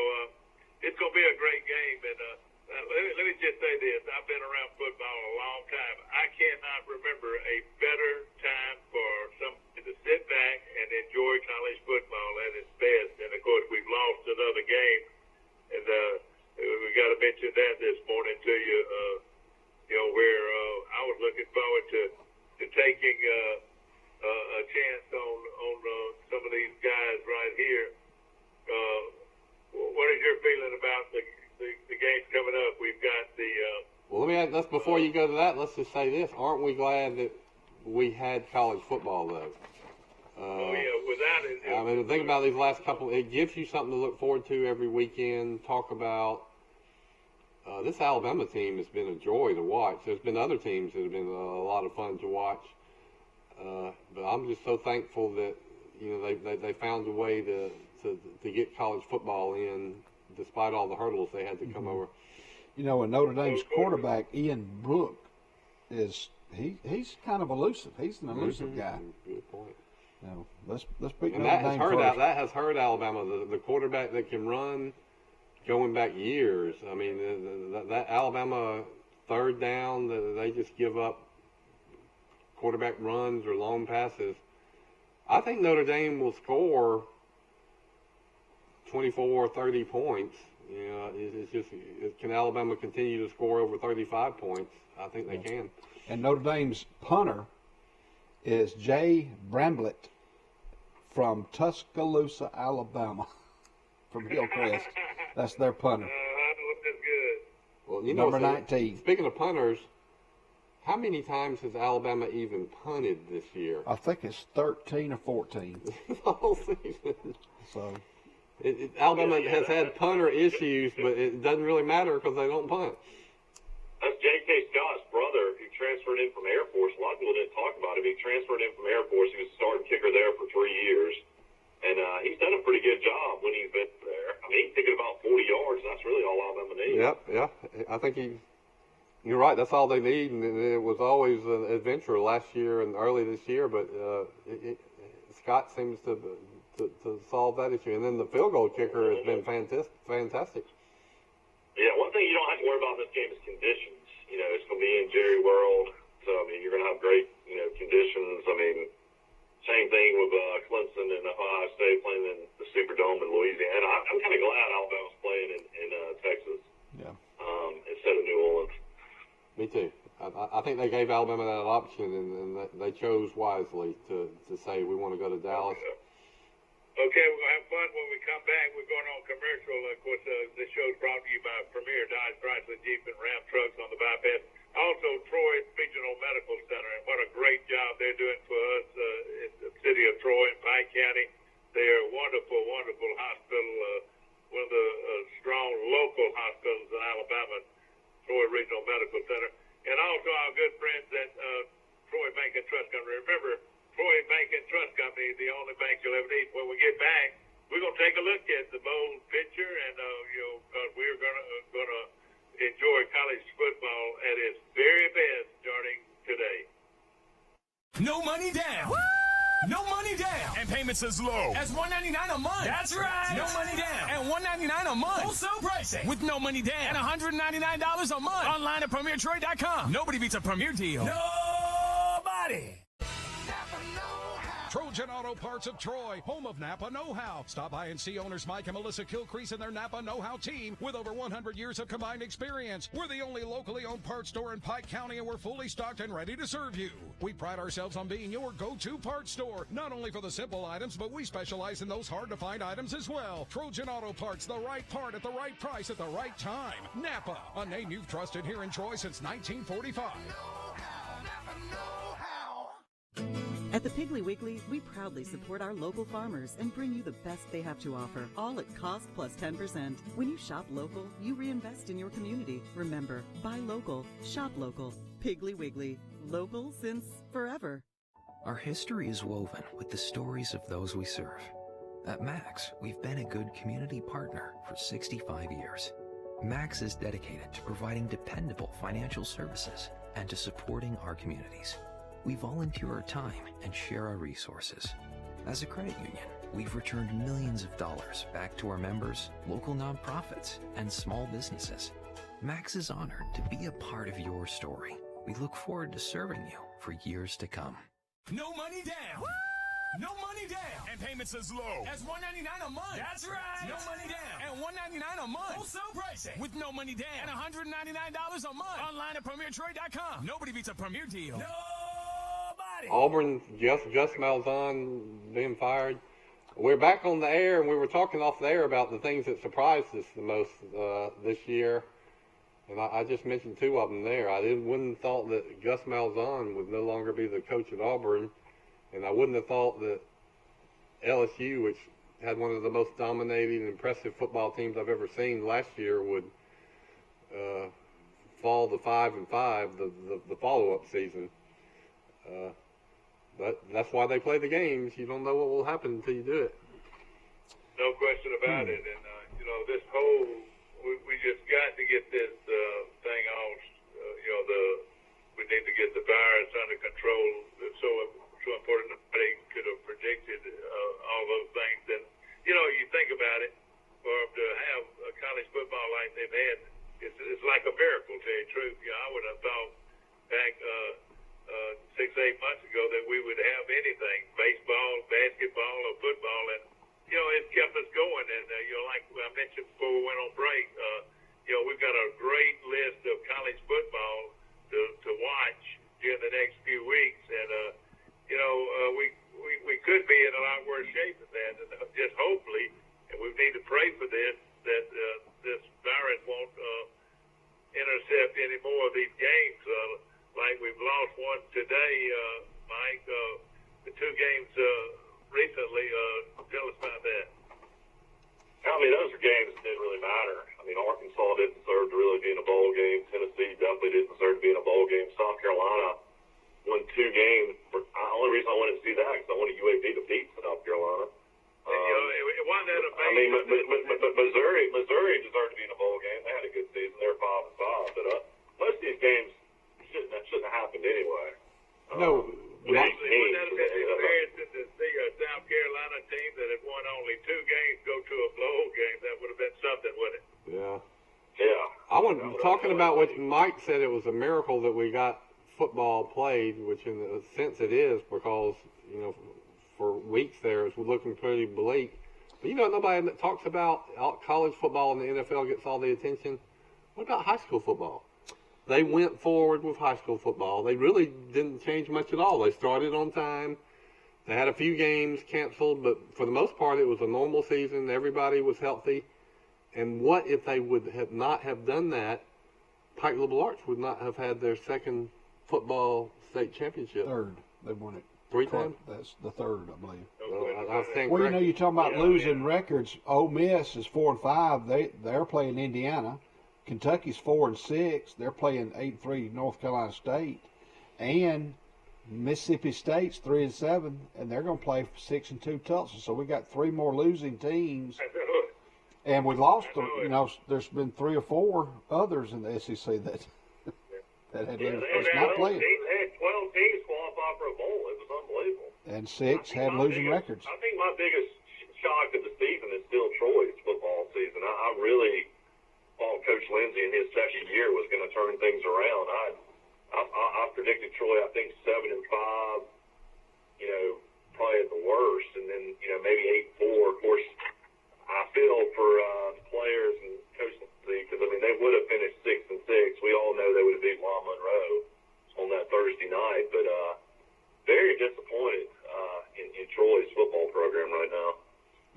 it's going to be a great game. And let me just say this. I've been around football a long time. I cannot remember a better time for somebody to sit back and enjoy college football at its best. And, of course, we've lost another game. And we got to mention that this morning to you, where I was looking forward to taking a chance on some of these guys right here. What is your feeling about the games coming up? We've got the. Well, let's before you go to that, let's just say this: aren't we glad that we had college football though? Without it. I mean, think about these last couple. It gives you something to look forward to every weekend. Talk about this Alabama team has been a joy to watch. There's been other teams that have been a lot of fun to watch, but I'm just so thankful that they found a way to get college football in, despite all the hurdles they had to come over. You know, and Notre Dame's quarterback Ian Book he's kind of elusive. He's an elusive guy. Good point. Now, let's pick And Notre Dame first. That has hurt Alabama. The quarterback that can run, going back years. I mean, that Alabama third down, they just give up quarterback runs or long passes. I think Notre Dame will score 24 or 30 points. You know, it's just, can Alabama continue to score over 35 points? I think they can. And Notre Dame's punter is Jay Bramblett from Tuscaloosa, Alabama, from Hillcrest. That's their punter. That's good. Well, Number 19. Speaking of punters, how many times has Alabama even punted this year? I think it's 13 or 14. The whole season. So Alabama has had punter issues, but it doesn't really matter because they don't punt. That's J.K. Scott's brother who transferred in from Air Force. A lot of people didn't talk about him. He transferred in from Air Force. He was a starting kicker there for 3 years. And he's done a pretty good job when he's been there. I mean, he's kicking about 40 yards. That's really all Alabama needs. Yep, yeah. I think you're right. That's all they need. And it was always an adventure last year and early this year. But Scott seems to solve that issue. And then the field goal kicker has been fantastic. Yeah, one thing you don't have to worry about in this game is conditions. You know, it's going to be in Jerry World. So, I mean, you're going to have great, conditions. I mean, same thing with Clemson and Ohio State playing in the Superdome in Louisiana. I'm kind of glad Alabama's playing in Texas instead of New Orleans. Me too. I think they gave Alabama that option, and they chose wisely to say we want to go to Dallas. Okay, we're going to have fun when we come back. We're going on commercial. Of course, this show is brought to you by Premier Dodge Chrysler Jeep and Ram Trucks on the bypass. Also, Troy Regional Medical Center, and what a great job they're doing for us in the city of Troy and Pike County. They are a wonderful, wonderful hospital, one of the strong local hospitals in Alabama, Troy Regional Medical Center. And also our good friends at Troy Bank and Trust Company. Remember, Troy Bank and Trust Company is the only bank you'll ever need. When we get back, we're going to take a look at the bowl picture, and because we're going to enjoy college football at its very best starting today. No money down. No money down. And payments as low as $199 a month. That's right. No money down. And $199 a month. Wholesale pricing. With no money down. And $199 a month. Online at PremierTrade.com. Nobody beats a Premier deal. Nobody. Napa know-how. Trojan Auto Parts of Troy, home of Napa know-how. Stop by and see owners Mike and Melissa Kilcrease and their Napa know-how team with over 100 years of combined experience. We're the only locally owned parts store in Pike County, and we're fully stocked and ready to serve you. We pride ourselves on being your go-to parts store, not only for the simple items, but we specialize in those hard-to-find items as well. Trojan Auto Parts, the right part at the right price at the right time. Napa, a name you've trusted here in Troy since 1945. At the Piggly Wiggly, we proudly support our local farmers and bring you the best they have to offer, all at cost plus 10%. When you shop local, you reinvest in your community. Remember, buy local, shop local. Piggly Wiggly, local since forever. Our history is woven with the stories of those we serve. At Max, we've been a good community partner for 65 years. Max is dedicated to providing dependable financial services and to supporting our communities. We volunteer our time and share our resources. As a credit union, we've returned millions of dollars back to our members, local nonprofits, and small businesses. Max is honored to be a part of your story. We look forward to serving you for years to come. No money down. No money down. And payments as low as $199 a month. That's right. No money down and $199 a month. Wholesale pricing with no money down and $199 a month. Online at PremierTrade.com. Nobody beats a Premier deal. Nobody. Auburn, Gus Malzahn being fired. We're back on the air, and we were talking off the air about the things that surprised us the most this year. And I just mentioned two of them there. I wouldn't have thought that Gus Malzahn would no longer be the coach at Auburn. And I wouldn't have thought that LSU, which had one of the most dominating and impressive football teams I've ever seen last year, would fall to 5-5 the follow-up season. But that's why they play the games. You don't know what will happen until you do it. No question about it. And, this whole, we just got to get this thing off, we need to get the virus under control. It's so important. Nobody could have predicted all those things. And, you think about it, for them to have a college football like they've had, it's like a miracle, to tell you the truth. I would have thought back 6-8 months ago that we would have anything, baseball, basketball, or football, and it's kept us going. And like I mentioned before we went on break, we've got a great list of college football to watch during the next few weeks, and we could be in a lot worse shape than that. And just hopefully, and we need to pray for this, that this virus won't intercept any more of these games. Like we've lost one today, Mike. The two games recently. Tell us about that. Those are games that didn't really matter. Arkansas didn't deserve to really be in a bowl game. Tennessee definitely didn't deserve to be in a bowl game. South Carolina won two games. The only reason I wanted to see that is I wanted UAB to beat South Carolina. It wasn't that amazing. But Missouri deserved to be in a bowl game. They had a good season. They're 5-5. But most of these games shouldn't have happened anyway. No. Wouldn't that have been embarrassing to see a South Carolina team that had won only two games go to a bowl game? That would have been something, wouldn't it? Yeah. Yeah. I was talking about what Mike said. It was a miracle that we got football played, which in a sense it is, because for weeks there it was looking pretty bleak. But nobody that talks about college football and the NFL gets all the attention. What about high school football? They went forward with high school football. They really didn't change much at all. They started on time. They had a few games canceled, but for the most part, it was a normal season. Everybody was healthy. And what if they would have not have done that? Pike Liberal Arts would not have had their second football state championship. Third. They won it 3 times? That's the third, I believe. I stand Well, corrected. you're talking about losing records. Ole Miss is 4-5. They're playing Indiana. Kentucky's 4-6. They're playing 8-3 North Carolina State, and Mississippi State's 3-7, and they're going to play 6-2 Tulsa. So we got three more losing teams, and we lost. There's been 3 or 4 others in the SEC that had not played. They had 12 teams qualify for a bowl. It was unbelievable. And 6 had losing records. I think my biggest shock of the season is still Troy's football season. I really thought Coach Lindsey in his second year was going to turn things around. I predicted Troy, I think 7-5. Probably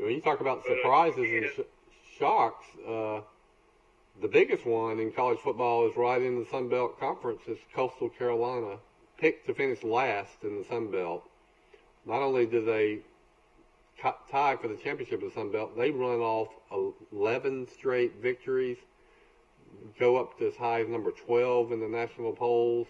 When you talk about surprises and shocks, the biggest one in college football is right in the Sun Belt Conference. Is Coastal Carolina, picked to finish last in the Sun Belt. Not only did they tie for the championship of the Sun Belt, they run off 11 straight victories, go up to as high as number 12 in the national polls.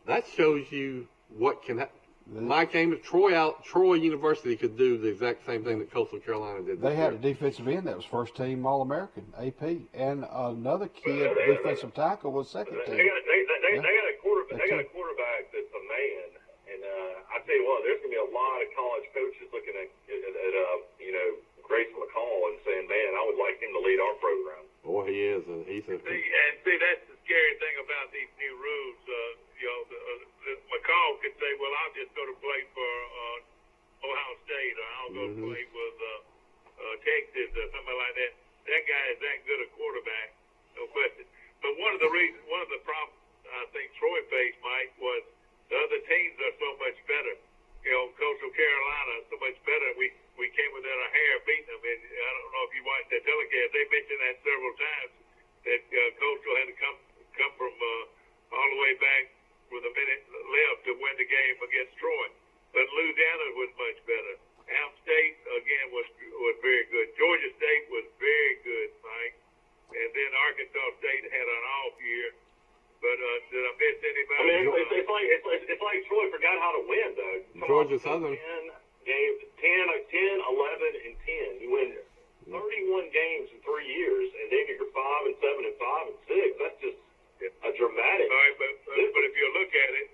That shows you what can happen. Mike Amos, Troy University could do the exact same thing that Coastal Carolina did. They had a defensive end that was first team All-American, AP, and another kid, defensive tackle, was second team. They got a quarterback that's a man, and I tell you what, there's going to be a lot of college coaches looking at Grayson McCall and saying, man, I would like him to lead our program. Boy, he is. He's a. See, that's the scary thing about these new rules. McCall could say, well, I'll just go to play for Ohio State, or I'll go play with Texas or something like that. That guy is that good a quarterback, no question. But one of the problems I think Troy faced, Mike, was the other teams are so much better. Coastal Carolina is so much better. We came within a hair of beating them. And I don't know if you watched that telecast. They mentioned that several times that Coastal had to come from all the way back with a minute left to win the game against Troy. But Louisiana was much better. App State, again, was very good. Georgia State was very good, Mike. And then Arkansas State had an off year. But did I miss anybody? I mean, it's like Troy forgot how to win, though. Georgia Southern. 10, 11, and 10. You win 31 games in 3 years, and then you're 5 and 7 and 5 and 6. That's just a dramatic. All right, but if you look at it,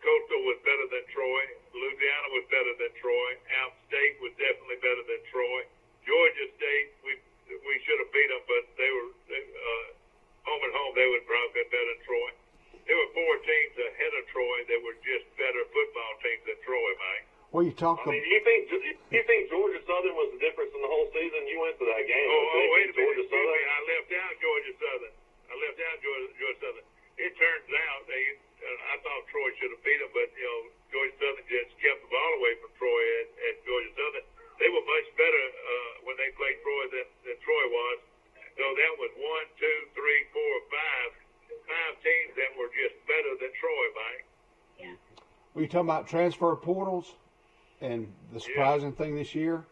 Coastal was better than Troy. Louisiana was better than Troy. App State was definitely better than Troy. Georgia State, we should have beat them, but they were home and home. They would probably been better than Troy. There were 4 teams ahead of Troy that were just better football teams than Troy, Mike. Well, you talk. I mean, you think Georgia Southern was the difference in the whole season? You went to that game. Wait a minute. Georgia Southern. I left out Georgia Southern. Georgia Southern. It turns out I thought Troy should have beat them, but Georgia Southern just kept the ball away from Troy at Georgia Southern. They were much better when they played Troy than Troy was. So that was 1, 2, 3, 4, 5 teams that were just better than Troy, Mike. Were you talking about transfer portals and the surprising thing this year?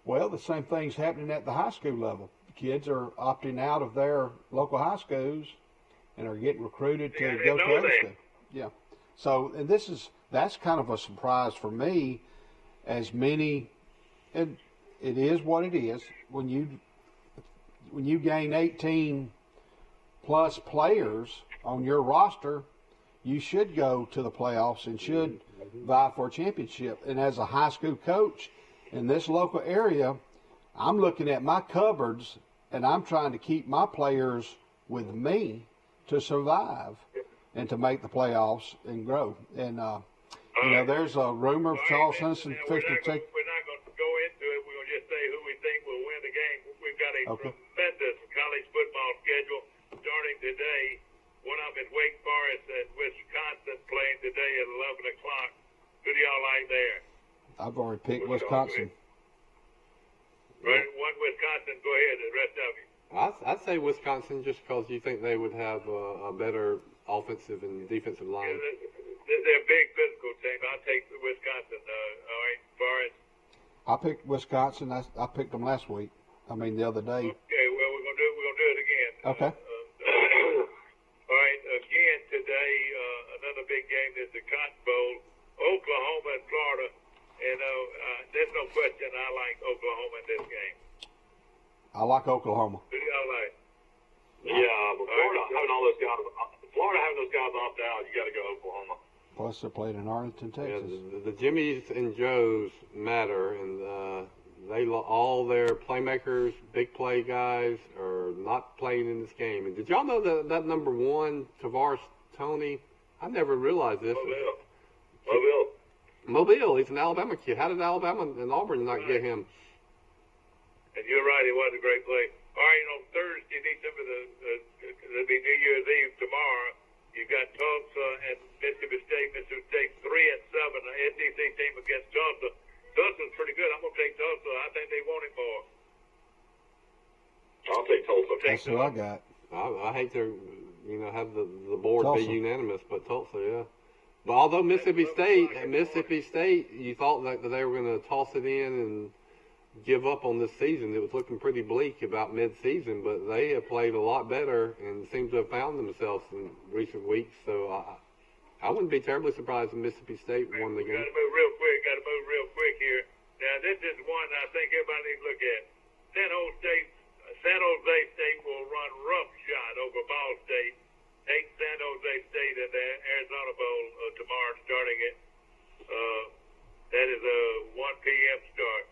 Well, the same thing's happening at the high school level. The kids are opting out of their local high schools and are getting recruited to go to other schools. Yeah. So, and that's kind of a surprise for me, as many, and it is what it is. When you gain 18 plus players on your roster, you should go to the playoffs and should vie for a championship. And as a high school coach in this local area, I'm looking at my cupboards and I'm trying to keep my players with me to survive and to make the playoffs and grow. And, there's a rumor of Charles Henson fixing to take. We're not going to go into it. We're going to just say who we think will win the game. We've got a tremendous college football schedule starting today. One of them is Wake Forest and Wisconsin playing today at 11 o'clock. Who do y'all like there? I've already picked Wisconsin. Right, one Wisconsin. Go ahead, the rest of you. I'd say Wisconsin just because you think they would have a better offensive and defensive line. They're a big physical team. I'll take Wisconsin. All right, Forrest. I picked Wisconsin. I picked them last week. The other day. Okay, well we're gonna do it again. Okay. All right, again today, another big game is the Cotton Bowl, Oklahoma and Florida. And there's no question I like Oklahoma in this game. I like Oklahoma. Who do y'all like? Yeah, but Florida having those guys opt out, you got to go Oklahoma. Plus, they're playing in Arlington, Texas. Yeah, the Jimmies and Joes matter, and all their playmakers, big play guys, are not playing in this game. And did y'all know that number 1, Tavares Toney? I never realized this. Mobile. He's an Alabama kid. How did Alabama and Auburn not get him? And you're right, it was a great play. All right, on Thursday, December it'll be New Year's Eve tomorrow. You got Tulsa and Mississippi State. Mississippi State 3-7. The SEC team against Tulsa. Tulsa's pretty good. I'm gonna take Tulsa. I think they want it more. I'll take Tulsa. That's who I got. I hate to, have the board Tulsa. be unanimous, but Tulsa, yeah. But although Mississippi State, you thought that they were going to toss it in and give up on this season. It was looking pretty bleak about mid-season, but they have played a lot better and seem to have found themselves in recent weeks. So I wouldn't be terribly surprised if Mississippi State won the game. Got to move real quick here. Now, this is one I think everybody needs to look at. San Jose State will run roughshod over Ball State. Take San Jose State in the Arizona Bowl tomorrow, starting it. That is a 1 p.m. start.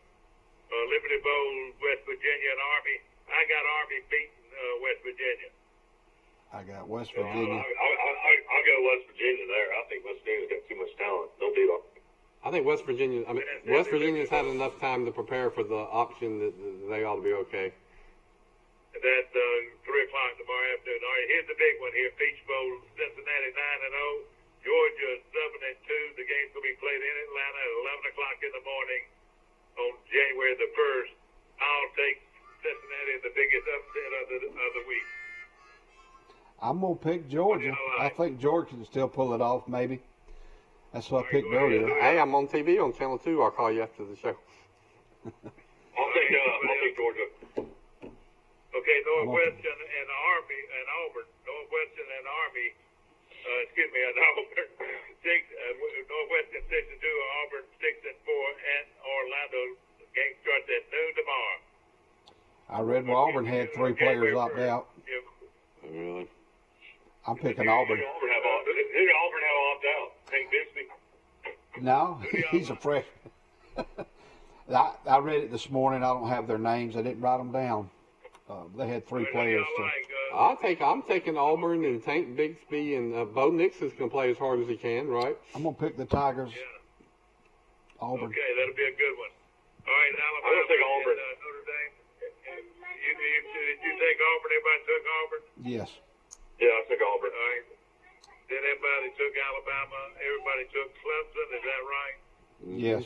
Liberty Bowl, West Virginia and Army. I got Army beating West Virginia. I got West Virginia. I'll go West Virginia there. I think West Virginia's got too much talent. They'll beat them. I think West Virginia's had enough time to prepare for the option that they ought to be okay. That's 3 o'clock tomorrow afternoon. All right, here's the big one here. Peach Bowl, Cincinnati 9-0. Georgia 7-2. The game's going to be played in Atlanta at 11 o'clock in the morning on January the 1st. I'll take Cincinnati, the biggest upset of the week. I'm going to pick Georgia. I think Georgia can still pull it off, maybe. That's what I picked earlier. Hey, I'm on TV on Channel 2. I'll call you after the show. I'll take Georgia. Okay, Northwestern and Army and Auburn. Northwestern and Army. And Auburn. Northwestern 6-2. Auburn 6-4 at Orlando. The game starts at noon tomorrow. I read where Auburn had 3 players opt out. Really? I'm picking Auburn. Who did Auburn have opt out? Hank Bixby? No, he's a freshman. I read it this morning. I don't have their names. I didn't write them down. They had 3 players. I'm taking Auburn and Tank Bixby, and Bo Nix is going to play as hard as he can, right? I'm going to pick the Tigers. Yeah. Auburn. Okay, that'll be a good one. All right, Alabama. I'm going to take Auburn. Notre Dame. Did you take Auburn? Everybody took Auburn? Yes. Yeah, I took Auburn. All right. Then everybody took Alabama. Everybody took Clemson. Is that right? Yes.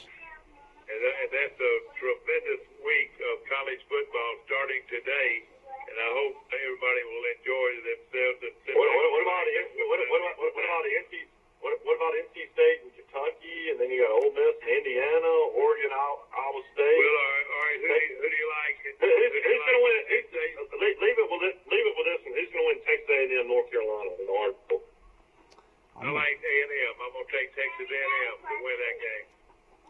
And that's a tremendous week of college football starting today. And I hope everybody will enjoy themselves. What about NC State and Kentucky, and then you got Ole Miss and Indiana, Oregon, Iowa State? Well, all right. Who do you like? Who's going to win? Leave it with this one. Who's going to win Texas A&M, North Carolina, in the Orange Bowl? I like A&M. I'm going to take Texas A&M to win that game.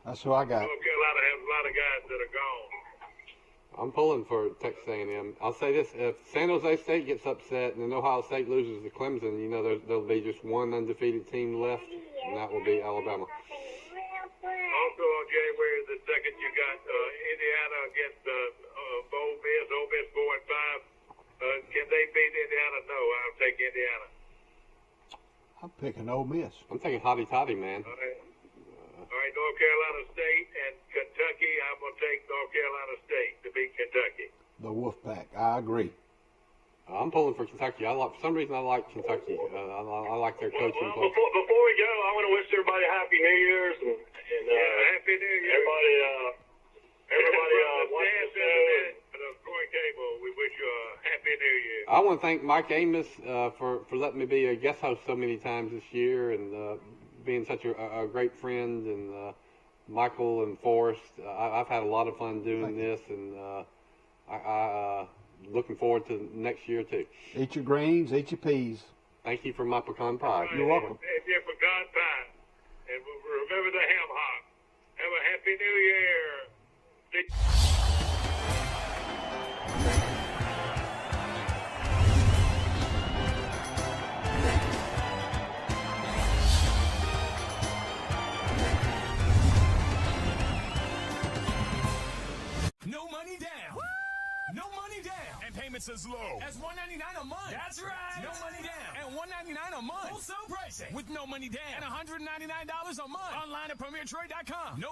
That's who I got. North Carolina has a lot of guys that are gone. I'm pulling for Texas A&M. I'll say this: if San Jose State gets upset and then Ohio State loses to Clemson, there'll be just one undefeated team left, and that will be Alabama. Also on January the 2nd, you got Indiana against Ole Miss. Ole Miss 4-5. Can they beat Indiana? No, I'll take Indiana. I'm picking Ole Miss. I'm taking Hotty Toddy, man. All right, North Carolina State and Kentucky. I'm going to take North Carolina State to beat Kentucky. The Wolfpack. I agree. I'm pulling for Kentucky. For some reason, I like Kentucky. I like their coaching. Before we go, I want to wish everybody Happy New Year's and Happy New Year. Everybody watching the show. Cable, we wish you a Happy New Year. I want to thank Mike Amos for letting me be a guest host so many times this year, and being such a great friend, and Michael and Forrest. I've had a lot of fun doing this, and I looking forward to next year too. Eat your greens, eat your peas. Thank you for my pecan pie. You're welcome. And your pecan pie. And remember the ham hock. Have a Happy New Year. No money down. No money down. And payments as low as $199 a month. That's right. No money down and $199 a month. Wholesale pricing with no money down and $199 a month. Online at PremierTrade.com. Nobody